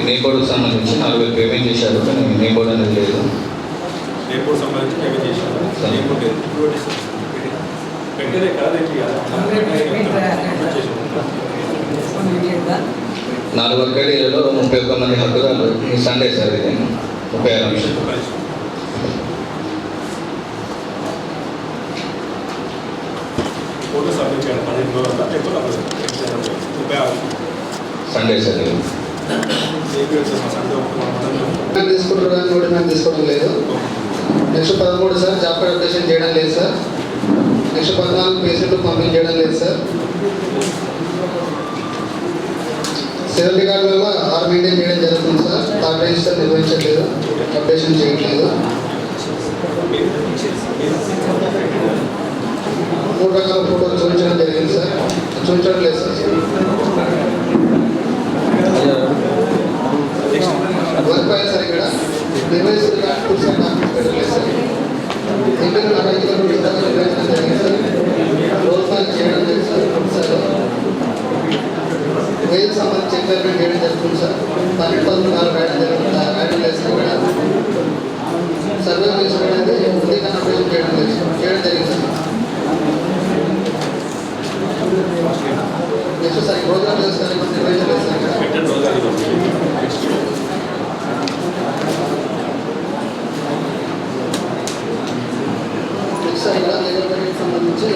నే బోర్డుకు సంబంధించి 4,000 పేమెంట్ చేశారు, కానీ నే బోర్డు అనేది లేదు. నే బోర్డు సంబంధించి పేమెంట్ చేశారు. నే బోర్డు పెట్టేదే కాదు, 4 వర్గాలలో 31 మంది హక్కుదారులు. ఈ సండే సార్ ఇది 36 అంశం. ఫోటో సబ్మిట్ చేయాలి. 15 రోజుల సండే సార్ ఇది. తీసుకుంటారు కానీ నోటి మేము తీసుకోవడం లేదు. Next 13 sir job card updation చేయడం లేదు సార్. నెక్స్ట్ 14 పేషెంట్లు పంపిణీ చేయడం లేదు సార్. సివిల్ రికార్డులలో 6 మెయింటైన్ చేయడం జరుగుతుంది సార్. థర్డ్ రిజిస్టర్ నిర్వహించట్లేదు, అప్డేషన్ చేయట్లేదు. 3 రకాల ఫోటోలు చూపించడం జరిగింది సార్, చూపించడం లేదు సార్. వర్క్ అయ్యా సార్ ఇక్కడ డివైస్ పెట్టలేదు సార్. ఇంటర్ నిర్వహించడం జరిగింది సార్. రోల్ కాల్ చేయడం జరిగింది సార్. వేలకు సంబంధించి ఎంక్వైర్మెంట్ చేయడం జరుగుతుంది సార్. 12 రాయడం జరుగుతుంది, రాయడం లేదు సార్. ఇక్కడ సర్వే అనేది ఉదయం అప్డేషన్ చేయడం జరిగింది సార్. నెక్స్ట్ సార్ ప్రోగ్రామ్ చేస్తారు, నిర్వహించలేదు సార్. నెక్స్ట్ సార్ ఇలా లేబర్ బడ్జెట్కి సంబంధించి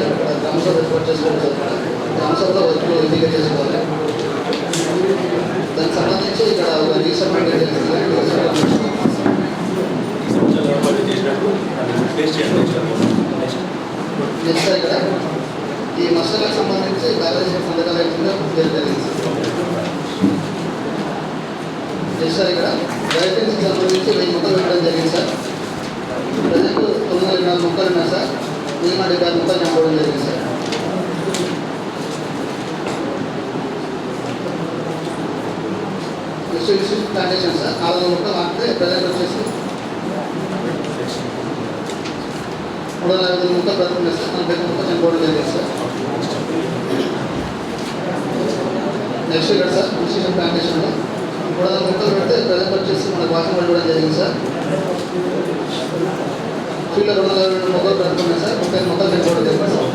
గ్రామసభ ఏర్పాటు చేసుకోవాలి సార్. గ్రామసభలో వర్క్లు ఎంపిక చేసుకోవాలి. దానికి సంబంధించి ఇక్కడ ఒక రీసబ్మిట్ చేసినట్టు నెక్స్ట్ ఇక్కడ ఈ మసాలకు సంబంధించి కార్యదర్శి సంతకాలు వేయకుండా జరిగింది సార్. నెక్స్ట్ సార్ ఇక్కడ గైడెన్స్కి సంబంధించి 1000 మొక్కలు పెట్టడం జరిగింది సార్. ప్రజెంట్ 904 మొక్కలు ఉన్నాయి సార్. 176 మొక్కలు చంపడం జరిగింది sir. Next institute plantation sir 400 మొక్కలు మాత్రమే ప్రజెంట్ వచ్చేసి 350 మొక్కలు బ్రతుకున్నాయి సార్. 40 మొక్కలు చంపడం జరిగింది సార్. నెక్స్ట్ ఇక్కడ సార్ ఇన్స్టిట్యూట్ ప్లాంటేషన్లో 300 మొక్కలు పెడితే ప్రజెంట్ వచ్చేసి మనకు వాసన పడిపోవడం జరిగింది సార్. ఫీల్డ్లో 250 మొక్కలు బ్రతుకున్నాయి సార్. 30 మొక్కలు చంపడం జరిగింది సార్.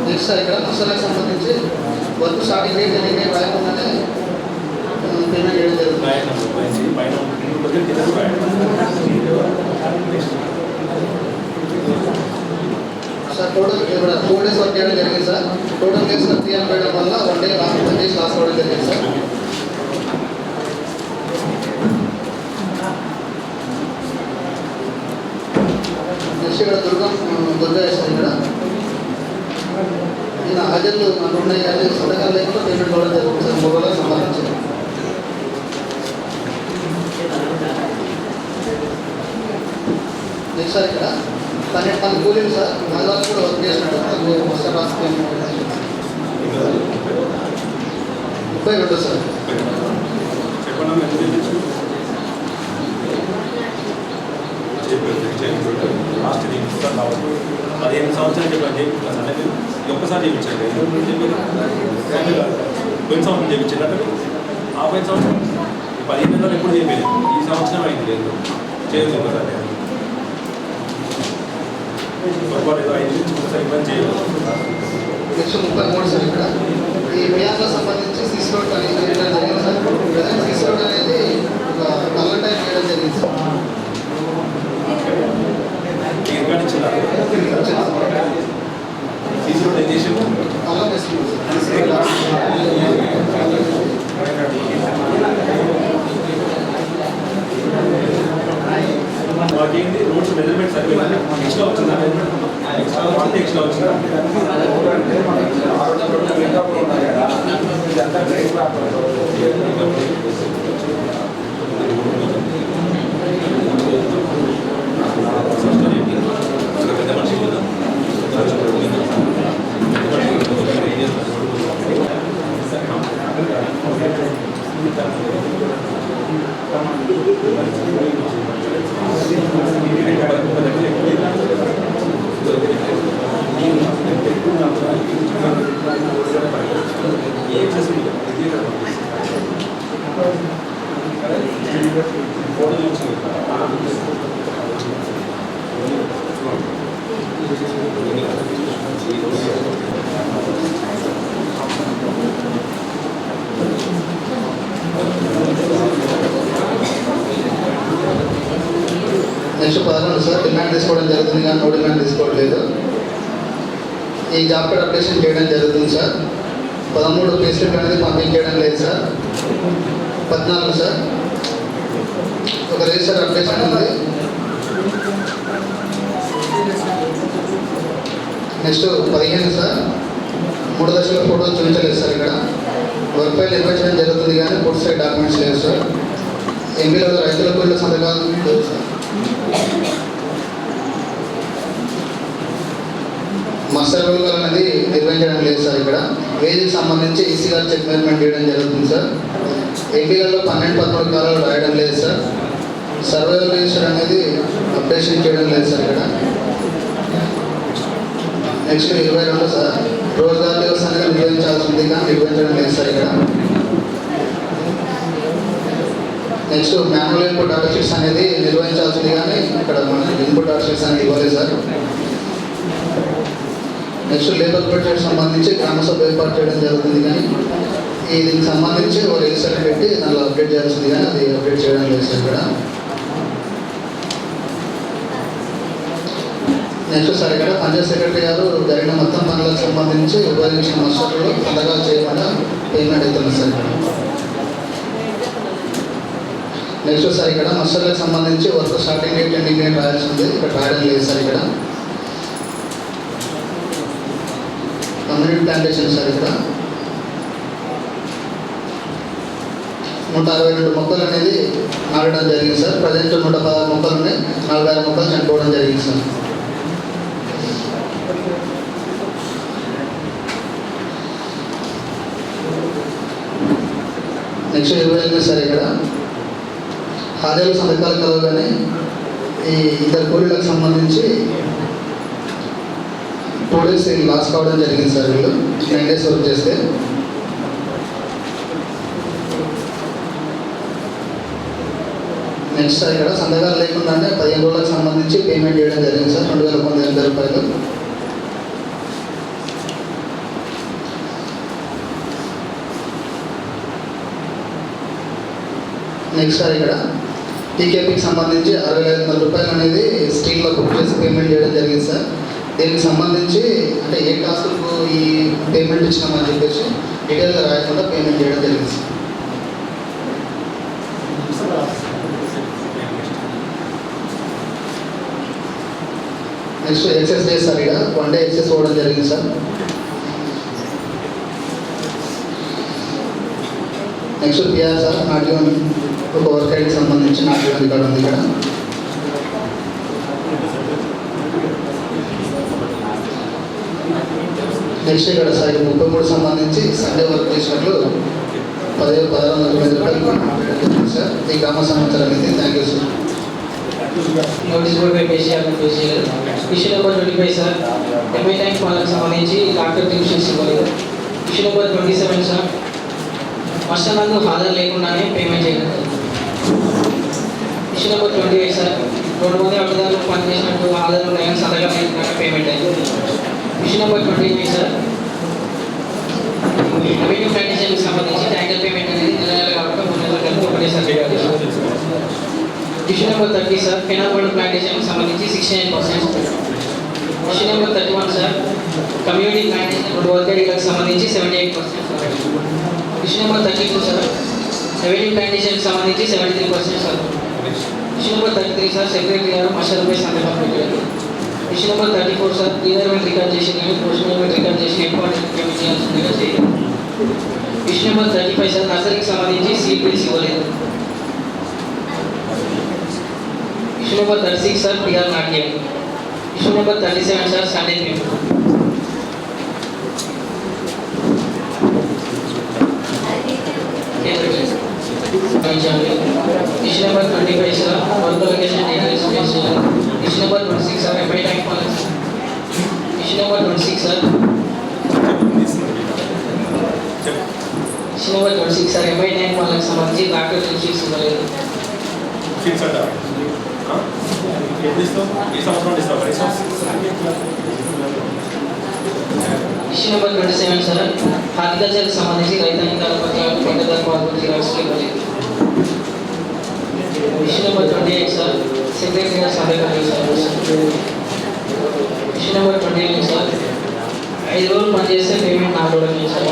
నెక్స్ట్ సార్ ఇక్కడ మసాలకు సంబంధించి వర్క్ స్టార్టింగ్ డేట్ జరిగిన రాయకుండానే పేమెంట్ చేయడం జరుగుతుంది సార్. టోటల్ ఇక్కడ 4 days వర్క్ చేయడం జరిగింది సార్. టోటల్ కేసు 3 వేయడం వల్ల 1 day 1 days లాస్ అవ్వడం జరిగింది సార్. నెక్స్ట్ ఇక్కడ దుర్గా సార్ ఇక్కడ ఈయన హాజర్లు 2 సంతకాలు లేకుండా పేమెంట్ అవ్వడం జరుగుతుంది సార్. 3 రోజులకు సంబంధించి నెక్స్ట్ సార్ ఇక్కడ 12 మంది కూలీలు సార్ ఆదివారం కూడా వర్క్ చేసినట్టు సార్ రాసుకొని 32 సార్. లాస్ట్ 15 సంవత్సరాలు చెప్పండి అనేది ఒక్కసారి చేయించండి. పోయిన సంవత్సరం చేయించిందంటే ఆ పోయిన సంవత్సరం 15 నెలలు ఎప్పుడు చేయలేదు. ఈ సంవత్సరం అయింది లేదు చేయలేదు కదా. పొరపాటు ఏదో అయింది ఒకసారి ఇబ్బంది చేయలేదు. నెక్స్ట్ 33 సార్ ఇక్కడ ఈ వ్యాయాలకు సంబంధించి సీసీ రోడ్ అనేది చేయడం జరిగింది సార్. ప్రజెంట్ సీసీ రోడ్ అనేది ఒక నల్ల టైం చేయడం జరిగింది సార్. ఇక్కడ ఇచ్చినారు సీసీ రోడ్ ఏం చేసి నల్ల వేసుకుంది మాకేంటి రోడ్స్ మెజర్మెంట్ సరిపోయింది ఎక్స్ట్రా వచ్చిందా ఎక్స్ట్రా అంటే ఎక్స్ట్రా వచ్చిందా పెద్ద మనిషి నెక్స్ట్ 11 సార్ డిమాండ్ తీసుకోవడం జరుగుతుంది కానీ నో డిమాండ్ తీసుకోవట్లేదు. ఈ జాబ్ కార్డ్ అప్డేషన్ చేయడం జరుగుతుంది సార్. 13 పే స్లిప్ అనేది పంపించడం లేదు సార్. 14 సార్ ఒక రిజిస్టర్ అప్డేషన్ ఉంది. నెక్స్ట్ 15 సార్ 3 దశల ఫోటోలు చూపించలేదు సార్. ఇక్కడ వర్క్ ఫైల్ నిర్వహించడం జరుగుతుంది కానీ ఫుడ్ సైడ్ డాక్యుమెంట్స్ లేవు సార్. ఎంపీలో రైతుల కూలీల సంతకాలు లేవు సార్. మస్టర్ రోల్ అనేది నిర్వహించడం లేదు సార్. ఇక్కడ వేదికి సంబంధించి ఈసీ గారు చెక్ మెజర్మెంట్ చేయడం జరుగుతుంది సార్. ఎంపీలలో 12-13 కాలాలు రాయడం లేదు సార్. సర్వేల్ రిజిస్టర్ అనేది అప్డేషన్ చేయడం లేదు సార్. ఇక్కడ నెక్స్ట్ 22 సార్ రోజ్గార్ దివస్ అనేది నిర్వహించాల్సింది కానీ నిర్వహించడం లేదు సార్. ఇక్కడ next manual input data sheets అనేది నిర్వహించాల్సింది కానీ ఇక్కడ మన ఇన్పుట్ డాటా షీట్స్ అనేది ఇవ్వలేదు సార్. నెక్స్ట్ లేబర్ బడ్జెట్ సంబంధించి గ్రామ సభ ఏర్పాటు చేయడం జరుగుతుంది కానీ దీనికి సంబంధించి ఒక రిజిస్టర్ పెట్టి దానిలో అప్డేట్ చేయాల్సింది కానీ అది అప్డేట్ చేయడం లేదు సార్. ఇక్కడ నెక్స్ట్ సార్ ఇక్కడ పంచాయత్ సెక్రటరీ గారు జరిగిన మొత్తం పనులకు సంబంధించి ఉపయోగించిన మస్టర్లు సంతకాలు చేయకుండా పేమెంట్ అవుతుంది సార్. ఇక్కడ నెక్స్ట్ సార్ ఇక్కడ మస్టర్లకు సంబంధించి work starting date ending date రాయాల్సింది ఇక్కడ రాయడం లేదు సార్. ఇక్కడ కమ్యూనిటీ ప్లాంటేషన్ సార్ ఇక్కడ 162 మొక్కలు అనేది నాటడం జరిగింది సార్. ప్రజెంట్ 116 మొక్కలు ఉన్నాయి. 46 మొక్కలు చనిపోవడం జరిగింది సార్. నెక్స్ట్ 28 సార్ ఇక్కడ హాజరు సంతకాలు కలవగానే ఈ ఇద్దరు కూలీలకు సంబంధించి 2 days లాస్ కావడం జరిగింది సార్. వీళ్ళు 9 days వర్క్ చేస్తే నెక్స్ట్ సార్ ఇక్కడ సంతకాలు లేకుండానే 15 రోజులకు సంబంధించి పేమెంట్ చేయడం జరిగింది సార్. 2,180 రూపాయలు. నెక్స్ట్ సార్ ఇక్కడ టీకేపీకి సంబంధించి 65,000 రూపాయలు అనేది స్టీల్లో బుక్ చేసి పేమెంట్ చేయడం జరిగింది సార్. దీనికి సంబంధించి అంటే ఏ టాస్క్కు ఈ పేమెంట్ ఇచ్చినామని చెప్పేసి డీటెయిల్గా రాయకుండా పేమెంట్ చేయడం జరిగింది sir. Next excess days sir ఇక్కడ 1 day ఎక్సెస్ పోవడం జరిగింది సార్. నెక్స్ట్ పిఆర్ సార్ నాటి ఒక వర్క్ ఐడికి సంబంధించి నాటి రికార్డు ఉంది ఇక్కడ. నెక్స్ట్ ఇక్కడ సైడ్ 33 సంబంధించి సండే వర్క్ చేసినట్లు 10,1620 రూపాయలు సార్. ఈ గ్రామ సమాచారం ఇది. Thank you sir. Notice board పై issue number 25 sir. MI tank వాళ్ళకి సంబంధించి డాక్టర్ డివిజన్స్ ఇవ్వలేదు. Issue number 27 sir. మాస్టర్ నందు హాజరు లేకుండానే పేమెంట్ చేయగలరు. Issue number 28 sir. 2 మంది అడ్డదారులు పనిచేసినట్టు హాజరు ఉన్నాయని సంతకం లేకుండా పేమెంట్ అయింది. Issue number 29 sir. రెవెన్యూ కండిషన్కి సంబంధించి ట్యాంకర్ పేమెంట్ అనేది నెల కాకుండా 3 నెలల కలిపి ఒకటేసారి చేయాలి. Issue number 30 sir. పెనాబోర్డ్ ప్లాంటేషన్కి సంబంధించి 69%. Issue number 31 sir. Community plantation 2 వర్గీలకు సంబంధించి 78%. Issue number 32 sir. రెవెన్యూ ప్లాంటేషన్కి సంబంధించి 73% sir. Issue number 33 sir. Secretary గారు మాస్టర్పై సంతకం పెట్టారు. Issue number 34 sir. రీజర్మెంట్ రికార్డ్ చేసి కానీ పోస్ట్మెంట్ రికార్డ్ చేసి ఇంపార్టెంట్ పేమెంట్ చేయాల్సిందిగా చేయాలి. Issue number 35 sir. నర్సరీకి సంబంధించి సీట్ బిల్స్ ఇవ్వలేదు. Issue number 36 sir. PR not చేయాలి. Issue number 37 sir. Sunday payment. Issue number 25 sir. Work location details చేయాలి. Issue number 26 sir. MI tank policy. Issue number 26 sir. Issue number 26 sir. MI tank వాళ్ళకి సంబంధించి doctor sheets ఇవ్వలేదు. Issue number 27 sir. హార్టికల్చర్కి సంబంధించి రైతాంగాల పత్రాలు పంటదారు పాల్గొని జిరాక్స్లు ఇవ్వలేదు. Issue number 28 sir. సెక్రటరీ గారు సంతకం చేశారు. Issue number 29 sir. 5 రోజులు పనిచేస్తే పేమెంట్ 4 రోజులు చేశారు.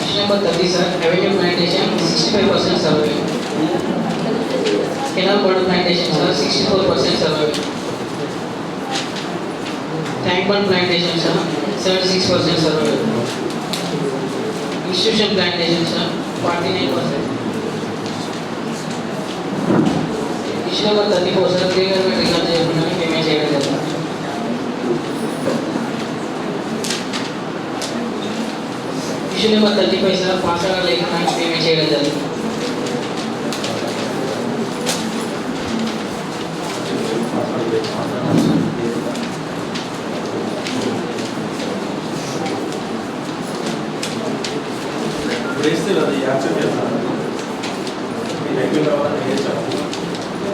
Issue number 30 sir. Revenue plantation 65% survey. Canal board plantation sir 64% survey. Tank bund plantation sir 76% survey. Institution plantation sir 49%. Issue number 34 sir. రీజర్మెంట్ రికార్డ్ చేయకుండా payment చేయడం జరుగుతుంది. Issue number 35 sir. Pass order లేకుండా payment చేయడం జరుగుతుంది. వేస్తే అది యాక్సెప్ట్ చేస్తాను. మీరు అయిపోయిన తర్వాత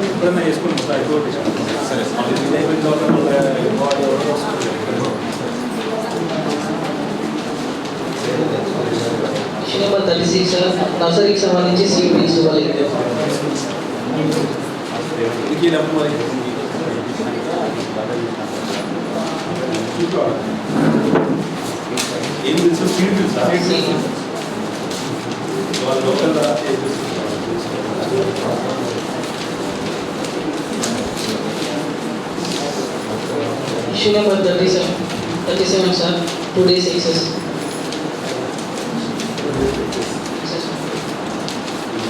ఎప్పుడైనా వేసుకుని మొత్తం అయిపోయి సరే ఇది అయిపోయిన తర్వాత ఇష్యూ నెంబర్ 36 సార్. నర్సరీకి సంబంధించి సీట్ బిల్స్ ఇవ్వలేదు. ఇది మరి ఏం తెలుసు సీట్ తెలుసా వాళ్ళ local issue number 37 sir. 2 days excess.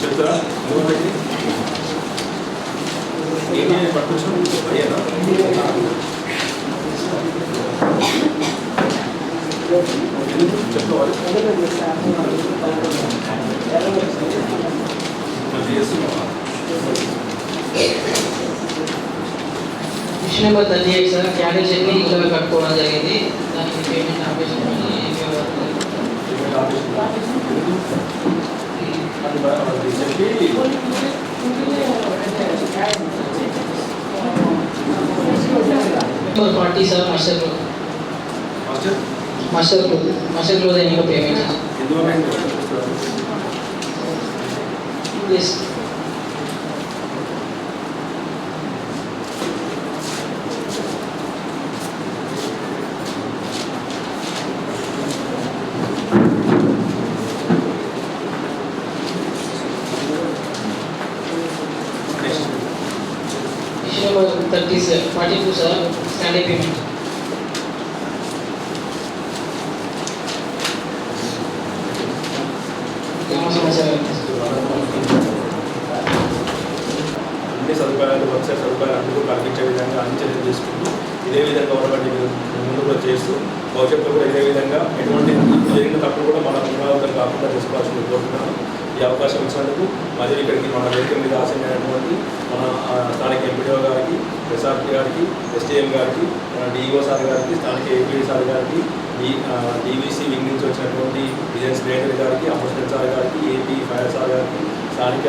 చెప్తారా ఏమి పట్టుకొచ్చాం అయ్యానా చెప్పుకోవాలి చేస్తున్నావా. Issue number 38 sir. క్యాడెల్ చెక్ని ఇంట్లో కట్టుకోవడం జరిగింది. దానికి పేమెంట్ ఆపరేషన్ చెప్పి నెంబర్ 40 సార్. మాస్టర్ క్లోజ్ అయిన payment please. Issue number 30 sir. 42 sir. Standard payment. అన్ని సదుపాయాలు వచ్చే సదుపాయాలు అందరూ కల్పించే విధంగా అన్ని చర్యలు చేసుకుంటూ ఇదే విధంగా గవర్నమెంట్ ముందు కూడా చేస్తూ భవిష్యత్తులో కూడా ఇదే విధంగా ఎటువంటి జరిగిన తప్పుడు కూడా మన పునరావృతం కాకుండా చేసుకోవాల్సింది కోరుతున్నాను. ఈ అవకాశం ఇచ్చినందుకు మరియు ఇక్కడికి మన వేదిక మీద ఆశమైనటువంటి మన స్థానిక ఎంపీడీఓ గారికి, ఎస్ఆర్పీ గారికి, ఎస్టీఎం గారికి, మన డిఈఓ సార్ గారికి, స్థానిక ఏపీడీ సార్ గారికి, డీవీసీ వింగ్ నుంచి వచ్చినటువంటి విజయన్ స్నేహితులు గారికి, అంబుస్టెంట్ సార్ గారికి, ఏపీ ఫైర్ సార్ గారికి, స్థానిక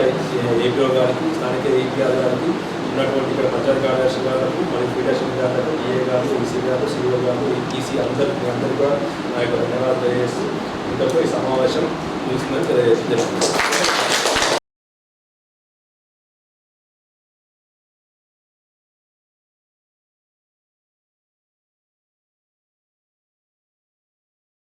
ఏపీఓ గారికి, స్థానిక ఏపీఆర్ గారికి, ఉన్నటువంటి ఇక్కడ పంచాయతీ కార్యదర్శి గారు మరియు ఫీడర్షిప్ గారు, ఈఏ గారు, ఈసీ గారు, సిఇఓ గారు, ఈసీ అందరికీ కూడా నా యొక్క ధన్యవాదాలు తెలియజేస్తూ ఇంతకు ఈ సమావేశం ముగిసిందని తెలియజేస్తున్నాను.